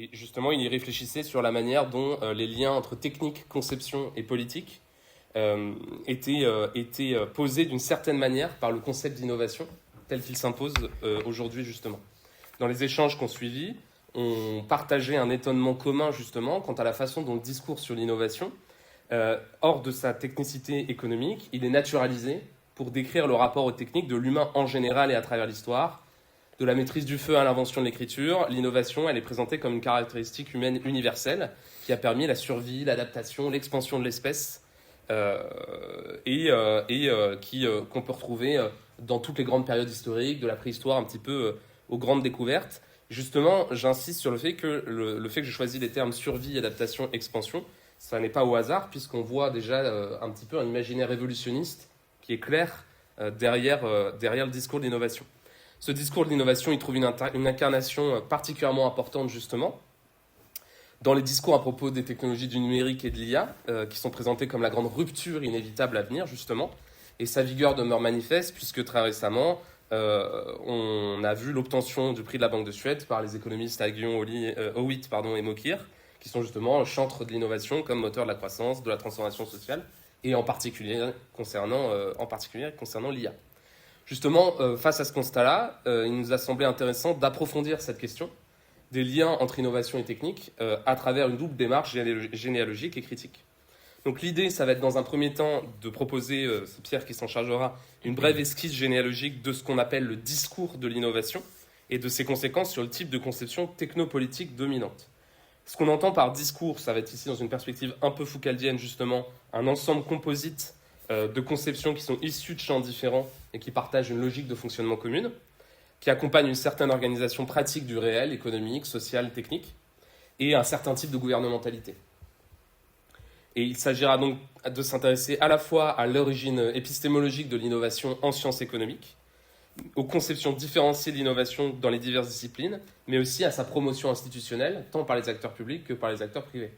Et justement, il y réfléchissait sur la manière dont les liens entre technique, conception et politique étaient posés d'une certaine manière par le concept d'innovation tel qu'il s'impose aujourd'hui justement. Dans les échanges qu'on suivit, on partageait un étonnement commun justement quant à la façon dont le discours sur l'innovation, hors de sa technicité économique, il est naturalisé pour décrire le rapport aux techniques de l'humain en général et à travers l'histoire. De la maîtrise du feu à l'invention de l'écriture, l'innovation, elle est présentée comme une caractéristique humaine universelle qui a permis la survie, l'adaptation, l'expansion de l'espèce qu'on peut retrouver dans toutes les grandes périodes historiques, de la préhistoire un petit peu aux grandes découvertes. Justement, j'insiste sur le fait que le fait que je choisis les termes survie, adaptation, expansion, ça n'est pas au hasard puisqu'on voit déjà un petit peu un imaginaire révolutionniste qui est clair derrière le discours de l'innovation. Ce discours de l'innovation, il trouve une incarnation particulièrement importante justement dans les discours à propos des technologies du numérique et de l'IA, qui sont présentés comme la grande rupture inévitable à venir justement. Et sa vigueur demeure manifeste puisque très récemment, on a vu l'obtention du prix de la Banque de Suède par les économistes Aguillon, Howitt et Mokir, qui sont justement chantres de l'innovation comme moteur de la croissance, de la transformation sociale, et en particulier concernant l'IA. Justement, face à ce constat-là, il nous a semblé intéressant d'approfondir cette question des liens entre innovation et technique à travers une double démarche généalogique et critique. Donc l'idée, ça va être dans un premier temps de proposer, c'est Pierre qui s'en chargera, une brève esquisse généalogique de ce qu'on appelle le discours de l'innovation et de ses conséquences sur le type de conception technopolitique dominante. Ce qu'on entend par discours, ça va être ici dans une perspective un peu foucaldienne justement, un ensemble composite de conceptions qui sont issues de champs différents et qui partagent une logique de fonctionnement commune, qui accompagne une certaine organisation pratique du réel, économique, social, technique, et un certain type de gouvernementalité. Et il s'agira donc de s'intéresser à la fois à l'origine épistémologique de l'innovation en sciences économiques, aux conceptions différenciées de l'innovation dans les diverses disciplines, mais aussi à sa promotion institutionnelle, tant par les acteurs publics que par les acteurs privés.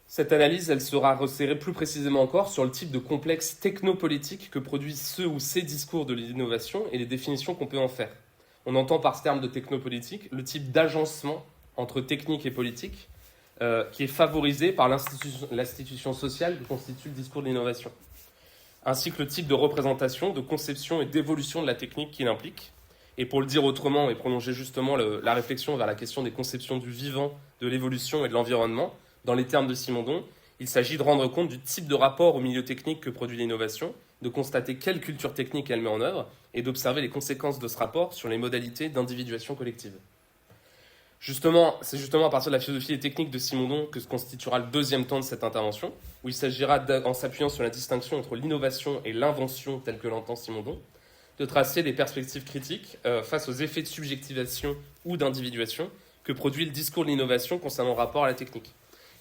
Cette analyse, elle sera resserrée plus précisément encore sur le type de complexe technopolitique que produisent ceux ou ces discours de l'innovation et les définitions qu'on peut en faire. On entend par ce terme de technopolitique le type d'agencement entre technique et politique qui est favorisé par l'institution sociale que constitue le discours de l'innovation, ainsi que le type de représentation, de conception et d'évolution de la technique qu'il implique. Et pour le dire autrement et prolonger justement la réflexion vers la question des conceptions du vivant, de l'évolution et de l'environnement, dans les termes de Simondon, il s'agit de rendre compte du type de rapport au milieu technique que produit l'innovation, de constater quelle culture technique elle met en œuvre et d'observer les conséquences de ce rapport sur les modalités d'individuation collective. C'est justement à partir de la philosophie et technique de Simondon que se constituera le deuxième temps de cette intervention, où il s'agira, en s'appuyant sur la distinction entre l'innovation et l'invention telle que l'entend Simondon, de tracer des perspectives critiques face aux effets de subjectivation ou d'individuation que produit le discours de l'innovation concernant le rapport à la technique.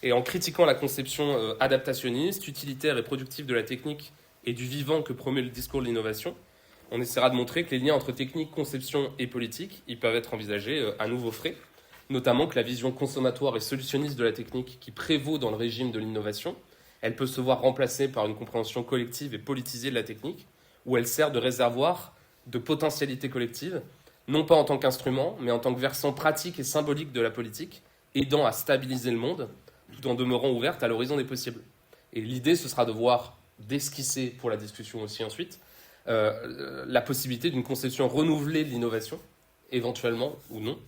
Et en critiquant la conception adaptationniste, utilitaire et productive de la technique et du vivant que promeut le discours de l'innovation, on essaiera de montrer que les liens entre technique, conception et politique, ils peuvent être envisagés à nouveau frais, notamment que la vision consommatoire et solutionniste de la technique qui prévaut dans le régime de l'innovation, elle peut se voir remplacée par une compréhension collective et politisée de la technique, où elle sert de réservoir de potentialité collective, non pas en tant qu'instrument, mais en tant que versant pratique et symbolique de la politique, aidant à stabiliser le monde, tout en demeurant ouverte à l'horizon des possibles. Et l'idée, ce sera de voir, d'esquisser pour la discussion aussi ensuite, la possibilité d'une conception renouvelée de l'innovation, éventuellement ou non,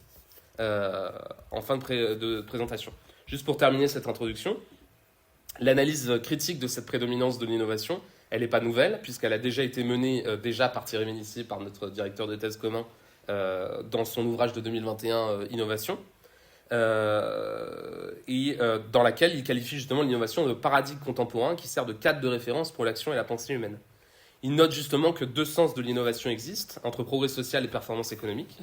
en fin de présentation. Juste pour terminer cette introduction, l'analyse critique de cette prédominance de l'innovation, elle n'est pas nouvelle, puisqu'elle a déjà été menée déjà par Thierry Ménissier, par notre directeur de thèse commun, dans son ouvrage de 2021, Innovation, dans laquelle il qualifie justement l'innovation de paradigme contemporain qui sert de cadre de référence pour l'action et la pensée humaine. Il note justement que deux sens de l'innovation existent, entre progrès social et performance économique,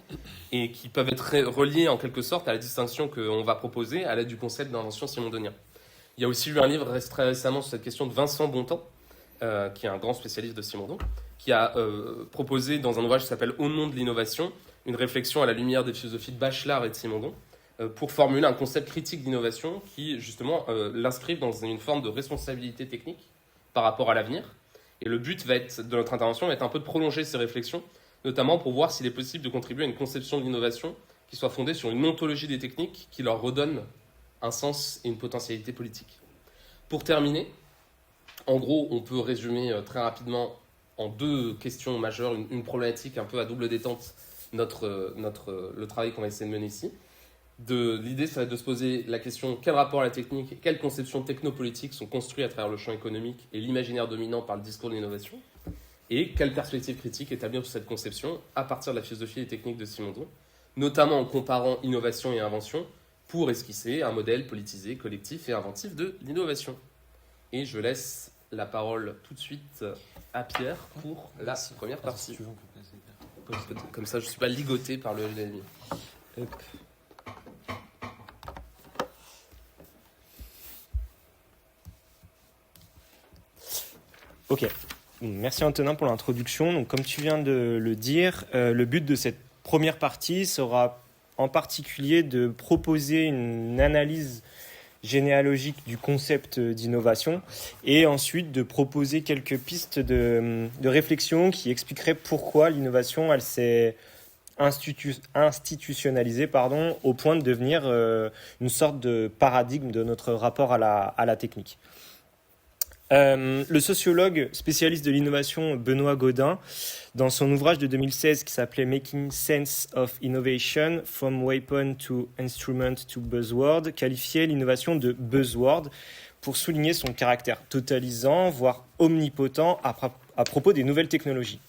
et qui peuvent être reliés en quelque sorte à la distinction qu'on va proposer à l'aide du concept d'invention simondonien. Il y a aussi eu un livre très récemment sur cette question de Vincent Bontemps, qui est un grand spécialiste de Simondon, qui a proposé dans un ouvrage qui s'appelle « Au nom de l'innovation » une réflexion à la lumière des philosophies de Bachelard et de Simondon, pour formuler un concept critique d'innovation qui, justement, l'inscrive dans une forme de responsabilité technique par rapport à l'avenir. Et le but de notre intervention va être un peu de prolonger ces réflexions, notamment pour voir s'il est possible de contribuer à une conception de l'innovation qui soit fondée sur une ontologie des techniques qui leur redonne un sens et une potentialité politique. Pour terminer, en gros, on peut résumer très rapidement en 2 questions majeures, une problématique un peu à double détente, le travail qu'on va essayer de mener ici. L'idée, ça va être de se poser la question quel rapport à la technique, quelles conceptions technopolitiques sont construites à travers le champ économique et l'imaginaire dominant par le discours de l'innovation, et quelle perspective critique établir sur cette conception à partir de la philosophie et techniques de Simondon, notamment en comparant innovation et invention pour esquisser un modèle politisé, collectif et inventif de l'innovation. Et je laisse la parole tout de suite à Pierre pour la première partie. Comme ça, je ne suis pas ligoté par le LLM. Ok, merci Antonin pour l'introduction. Donc, comme tu viens de le dire, le but de cette première partie sera en particulier de proposer une analyse généalogique du concept d'innovation et ensuite de proposer quelques pistes de réflexion qui expliqueraient pourquoi l'innovation elle s'est institutionnalisée au point de devenir une sorte de paradigme de notre rapport à la technique. Le sociologue spécialiste de l'innovation Benoît Gaudin, dans son ouvrage de 2016 qui s'appelait Making Sense of Innovation, From Weapon to Instrument to Buzzword, qualifiait l'innovation de buzzword pour souligner son caractère totalisant, voire omnipotent à propos des nouvelles technologies.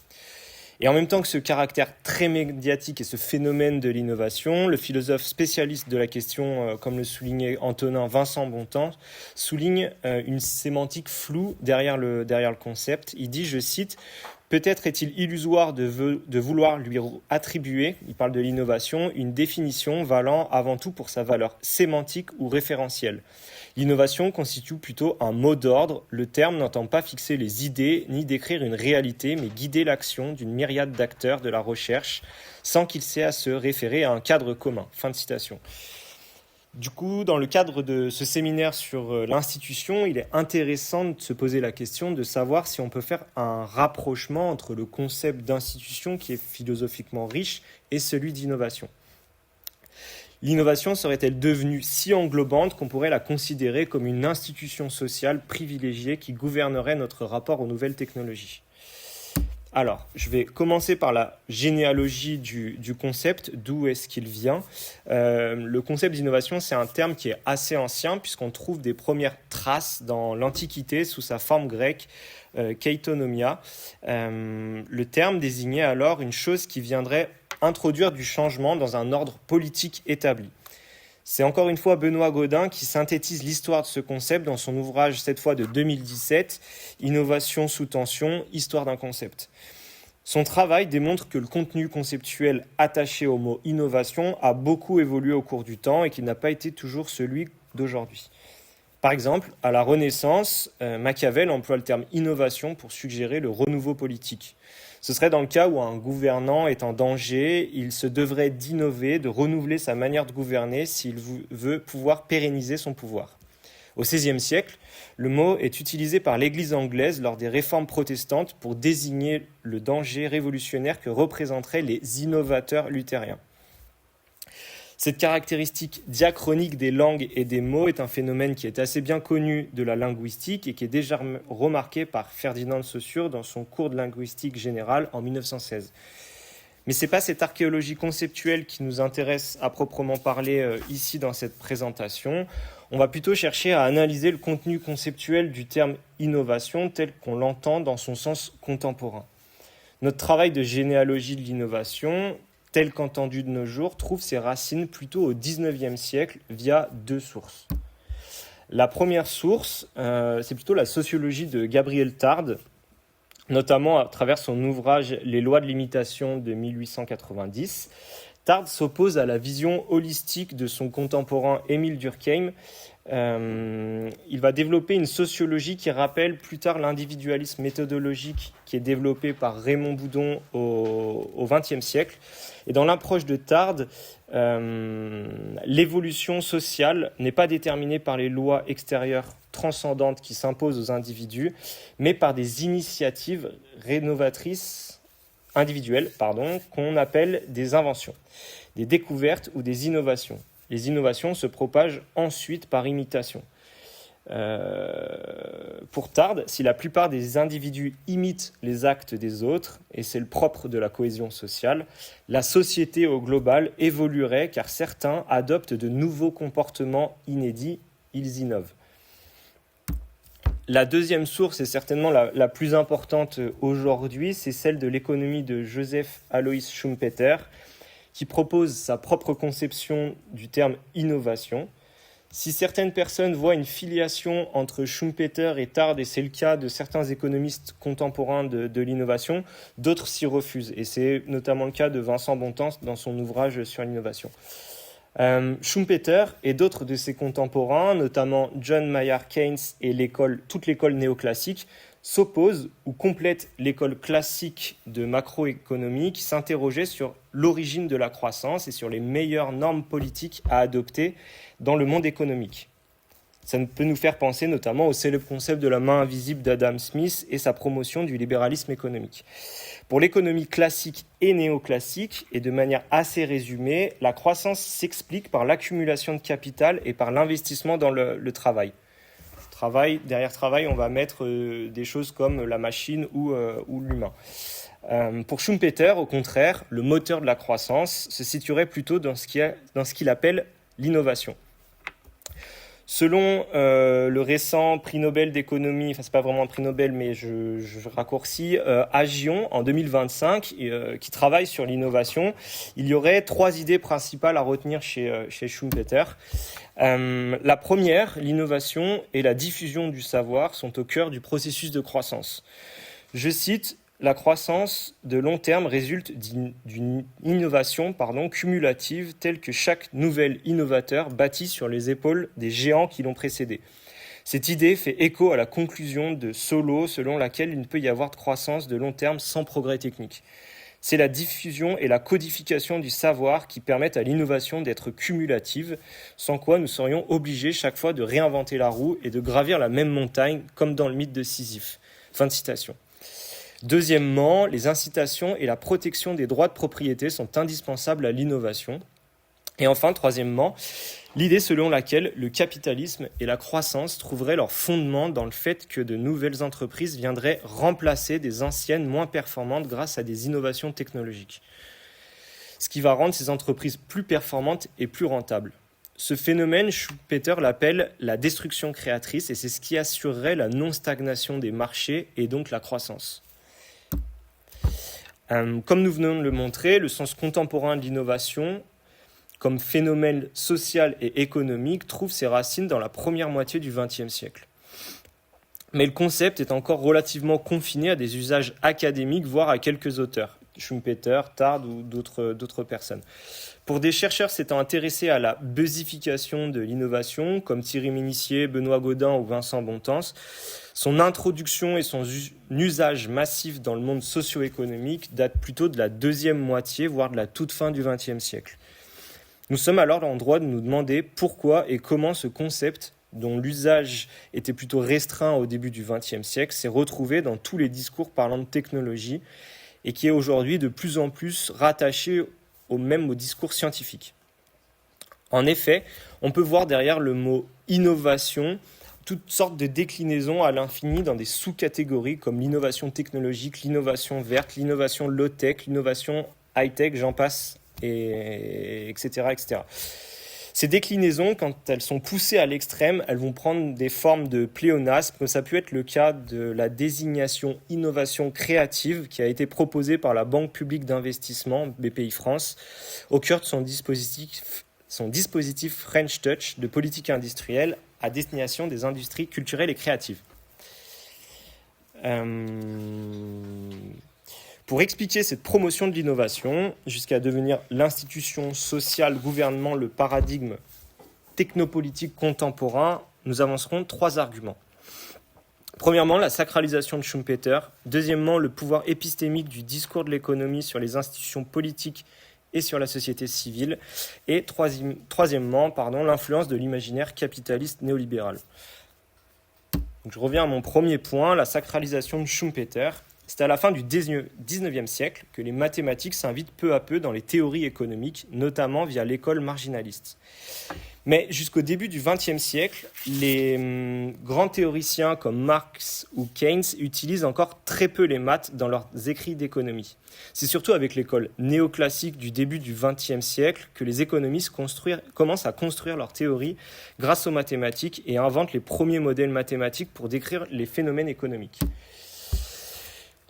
Et en même temps que ce caractère très médiatique et ce phénomène de l'innovation, le philosophe spécialiste de la question, comme le soulignait Antonin Vincent Bontemps, souligne une sémantique floue derrière le concept. Il dit, je cite, « Peut-être est-il illusoire de vouloir lui attribuer, il parle de l'innovation, une définition valant avant tout pour sa valeur sémantique ou référentielle. L'innovation constitue plutôt un mot d'ordre. Le terme n'entend pas fixer les idées ni décrire une réalité, mais guider l'action d'une myriade d'acteurs de la recherche sans qu'il s'ait à se référer à un cadre commun. » Fin de citation. Du coup, dans le cadre de ce séminaire sur l'institution, il est intéressant de se poser la question de savoir si on peut faire un rapprochement entre le concept d'institution qui est philosophiquement riche et celui d'innovation. L'innovation serait-elle devenue si englobante qu'on pourrait la considérer comme une institution sociale privilégiée qui gouvernerait notre rapport aux nouvelles technologies ? Alors, je vais commencer par la généalogie du concept, d'où est-ce qu'il vient. Le concept d'innovation, c'est un terme qui est assez ancien puisqu'on trouve des premières traces dans l'Antiquité sous sa forme grecque, keitonomia. Le terme désignait alors une chose qui viendrait introduire du changement dans un ordre politique établi. C'est encore une fois Benoît Gaudin qui synthétise l'histoire de ce concept dans son ouvrage, cette fois de 2017, Innovation sous tension, histoire d'un concept. Son travail démontre que le contenu conceptuel attaché au mot innovation a beaucoup évolué au cours du temps et qu'il n'a pas été toujours celui d'aujourd'hui. Par exemple, à la Renaissance, Machiavel emploie le terme innovation pour suggérer le renouveau politique. Ce serait dans le cas où un gouvernant est en danger, il se devrait d'innover, de renouveler sa manière de gouverner s'il veut pouvoir pérenniser son pouvoir. Au XVIe siècle, le mot est utilisé par l'Église anglaise lors des réformes protestantes pour désigner le danger révolutionnaire que représenteraient les innovateurs luthériens. Cette caractéristique diachronique des langues et des mots est un phénomène qui est assez bien connu de la linguistique et qui est déjà remarqué par Ferdinand de Saussure dans son cours de linguistique générale en 1916. Mais ce n'est pas cette archéologie conceptuelle qui nous intéresse à proprement parler ici dans cette présentation. On va plutôt chercher à analyser le contenu conceptuel du terme innovation tel qu'on l'entend dans son sens contemporain. Notre travail de généalogie de l'innovation, tel qu'entendu de nos jours, trouve ses racines plutôt au XIXe siècle via 2 sources. La première source, c'est plutôt la sociologie de Gabriel Tarde, notamment à travers son ouvrage « Les lois de l'imitation » de 1890. Tarde s'oppose à la vision holistique de son contemporain Émile Durkheim. Il va développer une sociologie qui rappelle plus tard l'individualisme méthodologique qui est développé par Raymond Boudon au XXe siècle. Et dans l'approche de Tarde, l'évolution sociale n'est pas déterminée par les lois extérieures transcendantes qui s'imposent aux individus, mais par des initiatives rénovatrices individuelles, qu'on appelle des inventions. des découvertes ou des innovations. Les innovations se propagent ensuite par imitation. Pour Tarde, si la plupart des individus imitent les actes des autres, et c'est le propre de la cohésion sociale, la société au global évoluerait car certains adoptent de nouveaux comportements inédits, ils innovent. La deuxième source, et certainement la plus importante aujourd'hui, c'est celle de l'économie de Joseph Alois Schumpeter, qui propose sa propre conception du terme innovation. Si certaines personnes voient une filiation entre Schumpeter et Tarde, et c'est le cas de certains économistes contemporains de l'innovation, d'autres s'y refusent. Et c'est notamment le cas de Vincent Bontemps dans son ouvrage sur l'innovation. Schumpeter et d'autres de ses contemporains, notamment John Maynard Keynes et toute l'école néoclassique, s'opposent ou complètent l'école classique de macroéconomie qui s'interrogeait sur l'origine de la croissance et sur les meilleures normes politiques à adopter dans le monde économique. Ça peut nous faire penser notamment au célèbre concept de la main invisible d'Adam Smith et sa promotion du libéralisme économique. Pour l'économie classique et néoclassique, et de manière assez résumée, la croissance s'explique par l'accumulation de capital et par l'investissement dans le travail. Derrière travail, on va mettre des choses comme la machine ou l'humain. Pour Schumpeter, au contraire, le moteur de la croissance se situerait plutôt dans ce qu'il appelle l'innovation. Selon le récent prix Nobel d'économie, enfin c'est pas vraiment un prix Nobel mais je raccourcis, Agion en 2025 qui travaille sur l'innovation, il y aurait 3 idées principales à retenir chez Schumpeter. La première, l'innovation et la diffusion du savoir sont au cœur du processus de croissance. Je cite: la croissance de long terme résulte d'une innovation cumulative telle que chaque nouvel innovateur bâtit sur les épaules des géants qui l'ont précédé. Cette idée fait écho à la conclusion de Solow selon laquelle il ne peut y avoir de croissance de long terme sans progrès technique. C'est la diffusion et la codification du savoir qui permettent à l'innovation d'être cumulative, sans quoi nous serions obligés chaque fois de réinventer la roue et de gravir la même montagne comme dans le mythe de Sisyphe. Fin de citation. Deuxièmement, les incitations et la protection des droits de propriété sont indispensables à l'innovation. Et enfin, troisièmement, l'idée selon laquelle le capitalisme et la croissance trouveraient leur fondement dans le fait que de nouvelles entreprises viendraient remplacer des anciennes moins performantes grâce à des innovations technologiques. Ce qui va rendre ces entreprises plus performantes et plus rentables. Ce phénomène, Schumpeter l'appelle la destruction créatrice et c'est ce qui assurerait la non-stagnation des marchés et donc la croissance. Comme nous venons de le montrer, le sens contemporain de l'innovation, comme phénomène social et économique, trouve ses racines dans la première moitié du XXe siècle. Mais le concept est encore relativement confiné à des usages académiques, voire à quelques auteurs, Schumpeter, Tarde ou d'autres personnes. Pour des chercheurs s'étant intéressés à la buzzification de l'innovation, comme Thierry Ménissier, Benoît Gaudin ou Vincent Bontemps, son introduction et son usage massif dans le monde socio-économique datent plutôt de la deuxième moitié, voire de la toute fin du XXe siècle. Nous sommes alors en droit de nous demander pourquoi et comment ce concept, dont l'usage était plutôt restreint au début du XXe siècle, s'est retrouvé dans tous les discours parlant de technologie et qui est aujourd'hui de plus en plus rattaché au discours scientifique. En effet, on peut voir derrière le mot innovation toutes sortes de déclinaisons à l'infini dans des sous-catégories comme l'innovation technologique, l'innovation verte, l'innovation low-tech, l'innovation high-tech, j'en passe, etc., etc. Ces déclinaisons, quand elles sont poussées à l'extrême, elles vont prendre des formes de pléonasme, comme ça peut être le cas de la désignation innovation créative qui a été proposée par la Banque publique d'investissement, BPI-France, au cœur de son dispositif French Touch de politique industrielle à destination des industries culturelles et créatives. Pour expliquer cette promotion de l'innovation, jusqu'à devenir l'institution sociale gouvernant le paradigme technopolitique contemporain, nous avancerons 3 arguments. Premièrement, la sacralisation de Schumpeter. Deuxièmement, le pouvoir épistémique du discours de l'économie sur les institutions politiques et sur la société civile. Et troisièmement, l'influence de l'imaginaire capitaliste néolibéral. Donc, je reviens à mon premier point, la sacralisation de Schumpeter. C'est à la fin du 19e siècle que les mathématiques s'invitent peu à peu dans les théories économiques, notamment via l'école marginaliste. Mais jusqu'au début du XXe siècle, les grands théoriciens comme Marx ou Keynes utilisent encore très peu les maths dans leurs écrits d'économie. C'est surtout avec l'école néoclassique du début du XXe siècle que les économistes commencent à construire leurs théories grâce aux mathématiques et inventent les premiers modèles mathématiques pour décrire les phénomènes économiques.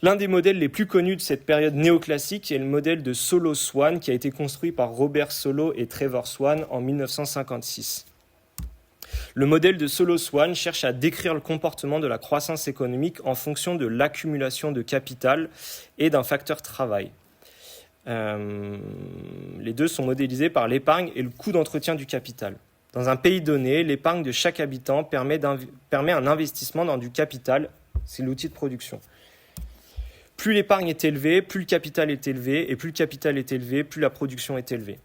L'un des modèles les plus connus de cette période néoclassique est le modèle de Solow-Swan qui a été construit par Robert Solow et Trevor Swan en 1956. Le modèle de Solow-Swan cherche à décrire le comportement de la croissance économique en fonction de l'accumulation de capital et d'un facteur travail. Les deux sont modélisés par l'épargne et le coût d'entretien du capital. Dans un pays donné, l'épargne de chaque habitant permet un investissement dans du capital, c'est l'outil de production. Plus l'épargne est élevée, plus le capital est élevé, et plus le capital est élevé, plus la production est élevée.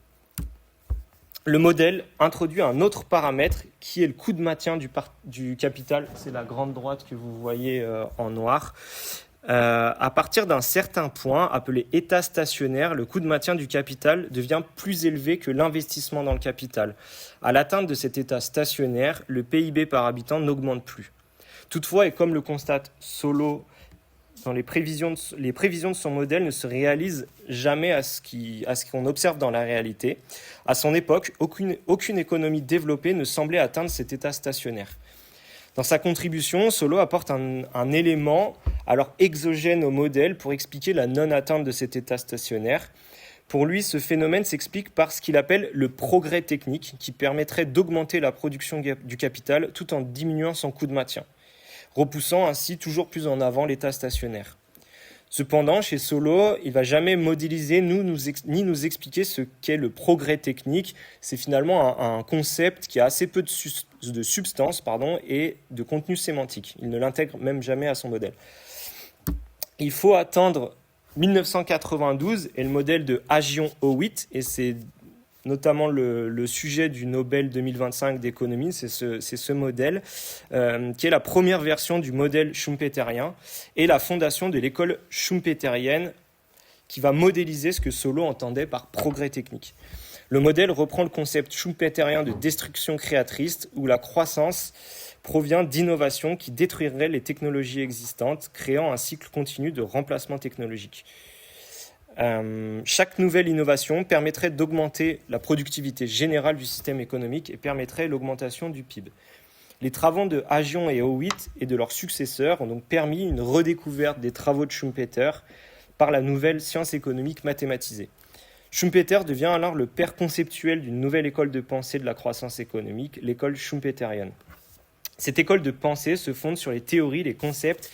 Le modèle introduit un autre paramètre qui est le coût de maintien du capital. C'est la grande droite que vous voyez en noir. À partir d'un certain point, appelé état stationnaire, le coût de maintien du capital devient plus élevé que l'investissement dans le capital. À l'atteinte de cet état stationnaire, le PIB par habitant n'augmente plus. Toutefois, et comme le constate Solow, dans les prévisions de son modèle ne se réalisent jamais à ce qu'on observe dans la réalité. À son époque, aucune économie développée ne semblait atteindre cet état stationnaire. Dans sa contribution, Solow apporte un élément alors exogène au modèle pour expliquer la non-atteinte de cet état stationnaire. Pour lui, ce phénomène s'explique par ce qu'il appelle le progrès technique qui permettrait d'augmenter la production du capital tout en diminuant son coût de maintien, repoussant ainsi toujours plus en avant l'état stationnaire. Cependant, chez Solow, il ne va jamais modéliser ni nous expliquer ce qu'est le progrès technique. C'est finalement un concept qui a assez peu de substance et de contenu sémantique. Il ne l'intègre même jamais à son modèle. Il faut attendre 1992 et le modèle de Aghion-Howitt, et c'est notamment le sujet du Nobel 2025 d'économie, c'est ce modèle, qui est la première version du modèle schumpeterien et la fondation de l'école schumpeterienne qui va modéliser ce que Solow entendait par progrès technique. Le modèle reprend le concept schumpeterien de destruction créatrice où la croissance provient d'innovations qui détruiraient les technologies existantes, créant un cycle continu de remplacement technologique. Chaque nouvelle innovation permettrait d'augmenter la productivité générale du système économique et permettrait l'augmentation du PIB. Les travaux de Aghion et Howitt et de leurs successeurs ont donc permis une redécouverte des travaux de Schumpeter par la nouvelle science économique mathématisée. Schumpeter devient alors le père conceptuel d'une nouvelle école de pensée de la croissance économique, l'école schumpeterienne. Cette école de pensée se fonde sur les théories, les concepts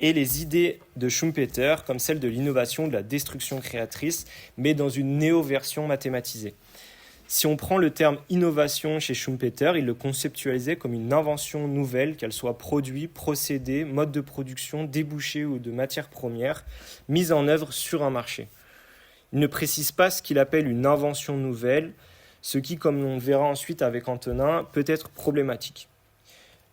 et les idées de Schumpeter, comme celle de l'innovation, de la destruction créatrice, mais dans une néo-version mathématisée. Si on prend le terme innovation chez Schumpeter, il le conceptualisait comme une invention nouvelle, qu'elle soit produit, procédé, mode de production, débouché ou de matière première, mise en œuvre sur un marché. Il ne précise pas ce qu'il appelle une invention nouvelle, ce qui, comme on verra ensuite avec Antonin, peut être problématique.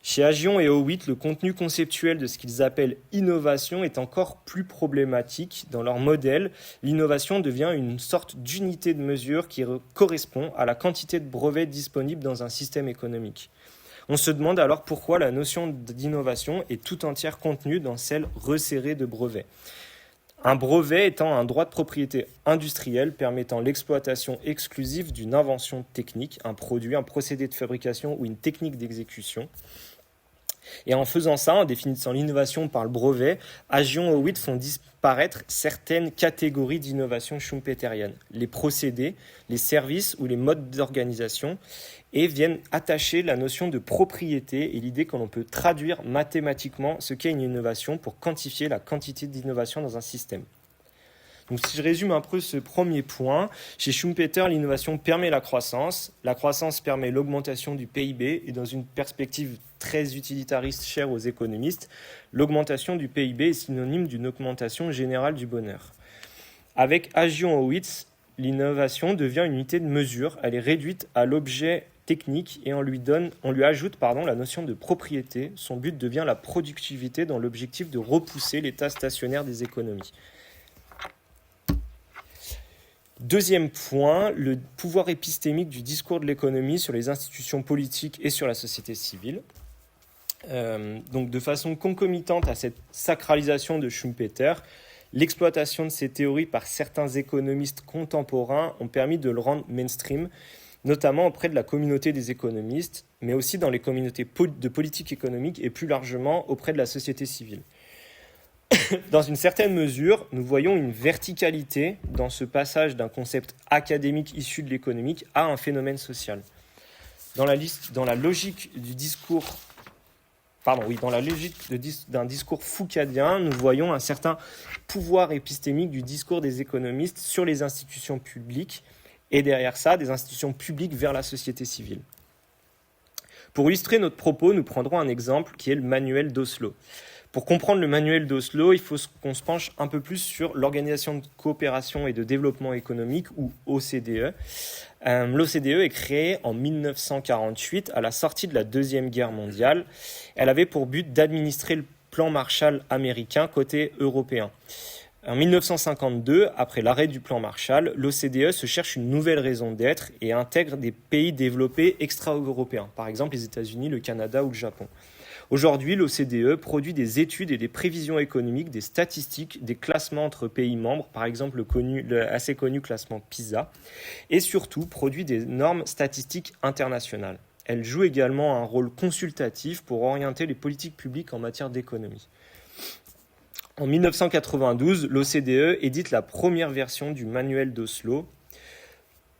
Chez Aghion et Howitt, le contenu conceptuel de ce qu'ils appellent innovation est encore plus problématique. Dans leur modèle, l'innovation devient une sorte d'unité de mesure qui correspond à la quantité de brevets disponibles dans un système économique. On se demande alors pourquoi la notion d'innovation est tout entière contenue dans celle resserrée de brevet. Un brevet étant un droit de propriété industrielle permettant l'exploitation exclusive d'une invention technique, un produit, un procédé de fabrication ou une technique d'exécution. Et en faisant ça, en définissant l'innovation par le brevet, Aghion et Howitt font disparaître certaines catégories d'innovation schumpeterienne, les procédés, les services ou les modes d'organisation, et viennent attacher la notion de propriété et l'idée que l'on peut traduire mathématiquement ce qu'est une innovation pour quantifier la quantité d'innovation dans un système. Donc, si je résume un peu ce premier point, chez Schumpeter, l'innovation permet la croissance permet l'augmentation du PIB, et dans une perspective très utilitariste chère aux économistes, l'augmentation du PIB est synonyme d'une augmentation générale du bonheur. Avec Aghion-Howitt, l'innovation devient une unité de mesure, elle est réduite à l'objet technique et on lui ajoute la notion de propriété. Son but devient la productivité dans l'objectif de repousser l'état stationnaire des économies. Deuxième point, le pouvoir épistémique du discours de l'économie sur les institutions politiques et sur la société civile. Donc de façon concomitante à cette sacralisation de Schumpeter, l'exploitation de ces théories par certains économistes contemporains ont permis de le rendre mainstream, notamment auprès de la communauté des économistes, mais aussi dans les communautés de politique économique et plus largement auprès de la société civile. Dans une certaine mesure, nous voyons une verticalité dans ce passage d'un concept académique issu de l'économique à un phénomène social. Dans la logique d'un discours foucadien, nous voyons un certain pouvoir épistémique du discours des économistes sur les institutions publiques et derrière ça, des institutions publiques vers la société civile. Pour illustrer notre propos, nous prendrons un exemple qui est le manuel d'Oslo. Pour comprendre le manuel d'Oslo, il faut qu'on se penche un peu plus sur l'Organisation de coopération et de développement économique, ou OCDE. L'OCDE est créée en 1948, à la sortie de la Deuxième Guerre mondiale. Elle avait pour but d'administrer le plan Marshall américain côté européen. En 1952, après l'arrêt du plan Marshall, l'OCDE se cherche une nouvelle raison d'être et intègre des pays développés extra-européens, par exemple les États-Unis, le Canada ou le Japon. Aujourd'hui, l'OCDE produit des études et des prévisions économiques, des statistiques, des classements entre pays membres, par exemple le assez connu classement PISA, et surtout produit des normes statistiques internationales. Elle joue également un rôle consultatif pour orienter les politiques publiques en matière d'économie. En 1992, l'OCDE édite la première version du manuel d'Oslo.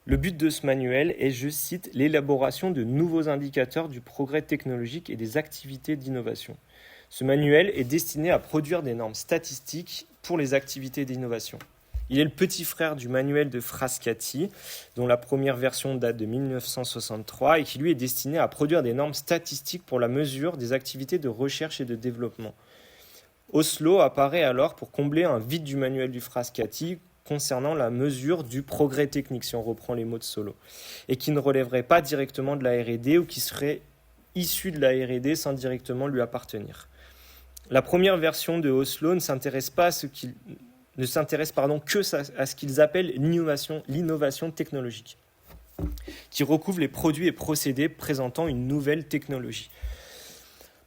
Le but de ce manuel est, je cite, l'élaboration de nouveaux indicateurs du progrès technologique et des activités d'innovation. Ce manuel est destiné à produire des normes statistiques pour les activités d'innovation. Il est le petit frère du manuel de Frascati, dont la première version date de 1963 et qui lui est destiné à produire des normes statistiques pour la mesure des activités de recherche et de développement. Oslo apparaît alors pour combler un vide du manuel du Frascati concernant la mesure du progrès technique, si on reprend les mots de Solow, et qui ne relèverait pas directement de la R&D ou qui serait issu de la R&D sans directement lui appartenir. La première version de Oslo ne s'intéresse que à ce qu'ils appellent l'innovation technologique, qui recouvre les produits et procédés présentant une nouvelle technologie.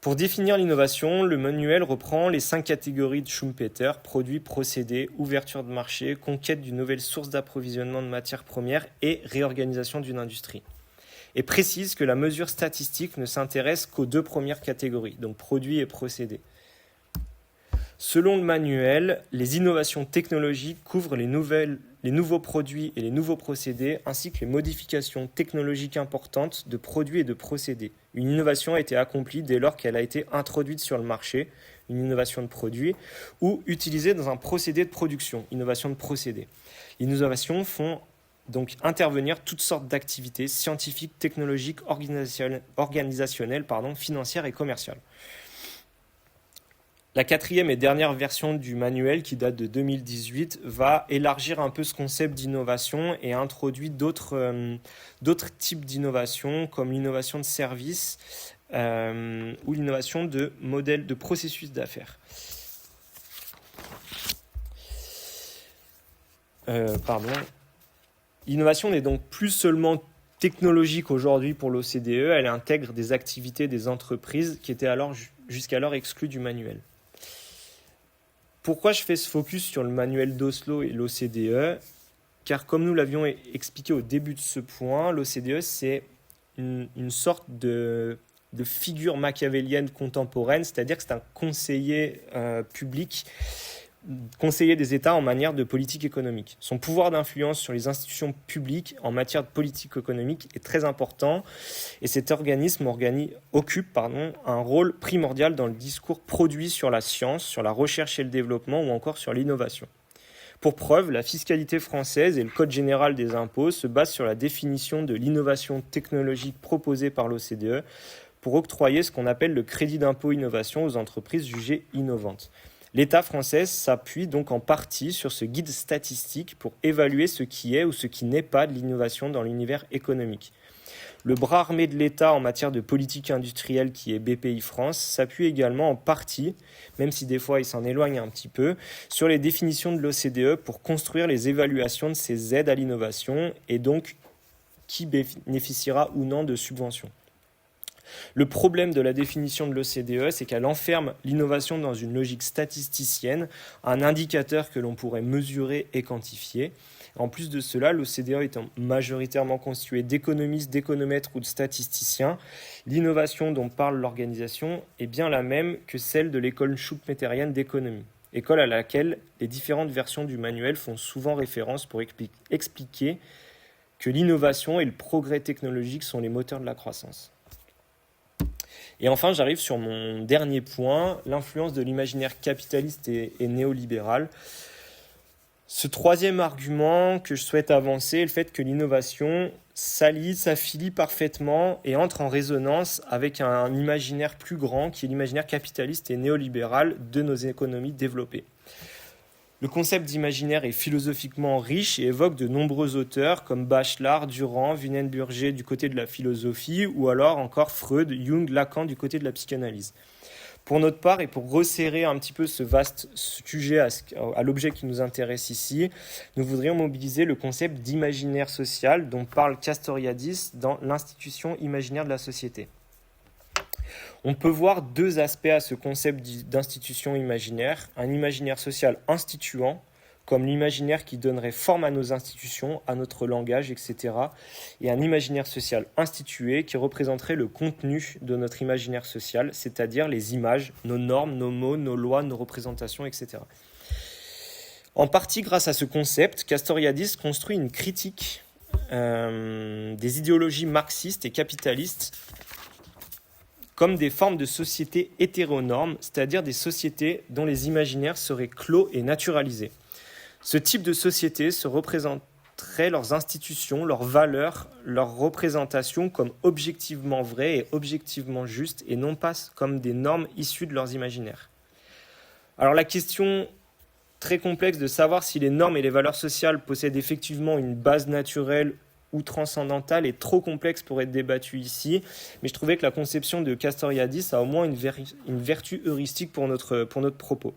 Pour définir l'innovation, le manuel reprend les 5 catégories de Schumpeter: produits, procédés, ouverture de marché, conquête d'une nouvelle source d'approvisionnement de matières premières et réorganisation d'une industrie. Et précise que la mesure statistique ne s'intéresse qu'aux 2 premières catégories, donc produits et procédés. Selon le manuel, les innovations technologiques couvrent les nouveaux produits et les nouveaux procédés, ainsi que les modifications technologiques importantes de produits et de procédés. Une innovation a été accomplie dès lors qu'elle a été introduite sur le marché, une innovation de produit, ou utilisée dans un procédé de production, innovation de procédé. Les innovations font donc intervenir toutes sortes d'activités scientifiques, technologiques, organisationnelles, financières et commerciales. La 4e et dernière version du manuel, qui date de 2018, va élargir un peu ce concept d'innovation et introduit d'autres types d'innovation, comme l'innovation de service ou l'innovation de modèles de processus d'affaires. L'innovation n'est donc plus seulement technologique aujourd'hui pour l'OCDE, elle intègre des activités des entreprises qui étaient jusqu'alors exclues du manuel. Pourquoi je fais ce focus sur le manuel d'Oslo et l'OCDE ? Car comme nous l'avions expliqué au début de ce point, l'OCDE c'est une sorte de figure machiavélienne contemporaine, c'est-à-dire que c'est un conseiller public, conseiller des États en matière de politique économique. Son pouvoir d'influence sur les institutions publiques en matière de politique économique est très important et cet organisme occupe un rôle primordial dans le discours produit sur la science, sur la recherche et le développement ou encore sur l'innovation. Pour preuve, la fiscalité française et le Code général des impôts se basent sur la définition de l'innovation technologique proposée par l'OCDE pour octroyer ce qu'on appelle le crédit d'impôt innovation aux entreprises jugées innovantes. L'État français s'appuie donc en partie sur ce guide statistique pour évaluer ce qui est ou ce qui n'est pas de l'innovation dans l'univers économique. Le bras armé de l'État en matière de politique industrielle qui est BPI France s'appuie également en partie, même si des fois il s'en éloigne un petit peu, sur les définitions de l'OCDE pour construire les évaluations de ces aides à l'innovation et donc qui bénéficiera ou non de subventions. Le problème de la définition de l'OCDE, c'est qu'elle enferme l'innovation dans une logique statisticienne, un indicateur que l'on pourrait mesurer et quantifier. En plus de cela, l'OCDE étant majoritairement constituée d'économistes, d'économètres ou de statisticiens, l'innovation dont parle l'organisation est bien la même que celle de l'école schultz-metterienne d'économie, école à laquelle les différentes versions du manuel font souvent référence pour expliquer que l'innovation et le progrès technologique sont les moteurs de la croissance. Et enfin, j'arrive sur mon dernier point, l'influence de l'imaginaire capitaliste et néolibéral. Ce troisième argument que je souhaite avancer est le fait que l'innovation s'affilie parfaitement et entre en résonance avec un imaginaire plus grand qui est l'imaginaire capitaliste et néolibéral de nos économies développées. Le concept d'imaginaire est philosophiquement riche et évoque de nombreux auteurs comme Bachelard, Durand, Wiener-Burger du côté de la philosophie ou alors encore Freud, Jung, Lacan du côté de la psychanalyse. Pour notre part, et pour resserrer un petit peu ce vaste sujet à l'objet qui nous intéresse ici, nous voudrions mobiliser le concept d'imaginaire social dont parle Castoriadis dans l'institution imaginaire de la société. On peut voir deux aspects à ce concept d'institution imaginaire. Un imaginaire social instituant, comme l'imaginaire qui donnerait forme à nos institutions, à notre langage, etc. Et un imaginaire social institué qui représenterait le contenu de notre imaginaire social, c'est-à-dire les images, nos normes, nos mots, nos lois, nos représentations, etc. En partie grâce à ce concept, Castoriadis construit une critique des idéologies marxistes et capitalistes comme des formes de sociétés hétéronormes, c'est-à-dire des sociétés dont les imaginaires seraient clos et naturalisés. Ce type de société se représenterait leurs institutions, leurs valeurs, leurs représentations comme objectivement vraies et objectivement justes, et non pas comme des normes issues de leurs imaginaires. Alors la question très complexe de savoir si les normes et les valeurs sociales possèdent effectivement une base naturelle ou transcendantale est trop complexe pour être débattue ici, mais je trouvais que la conception de Castoriadis a au moins une vertu heuristique pour notre propos.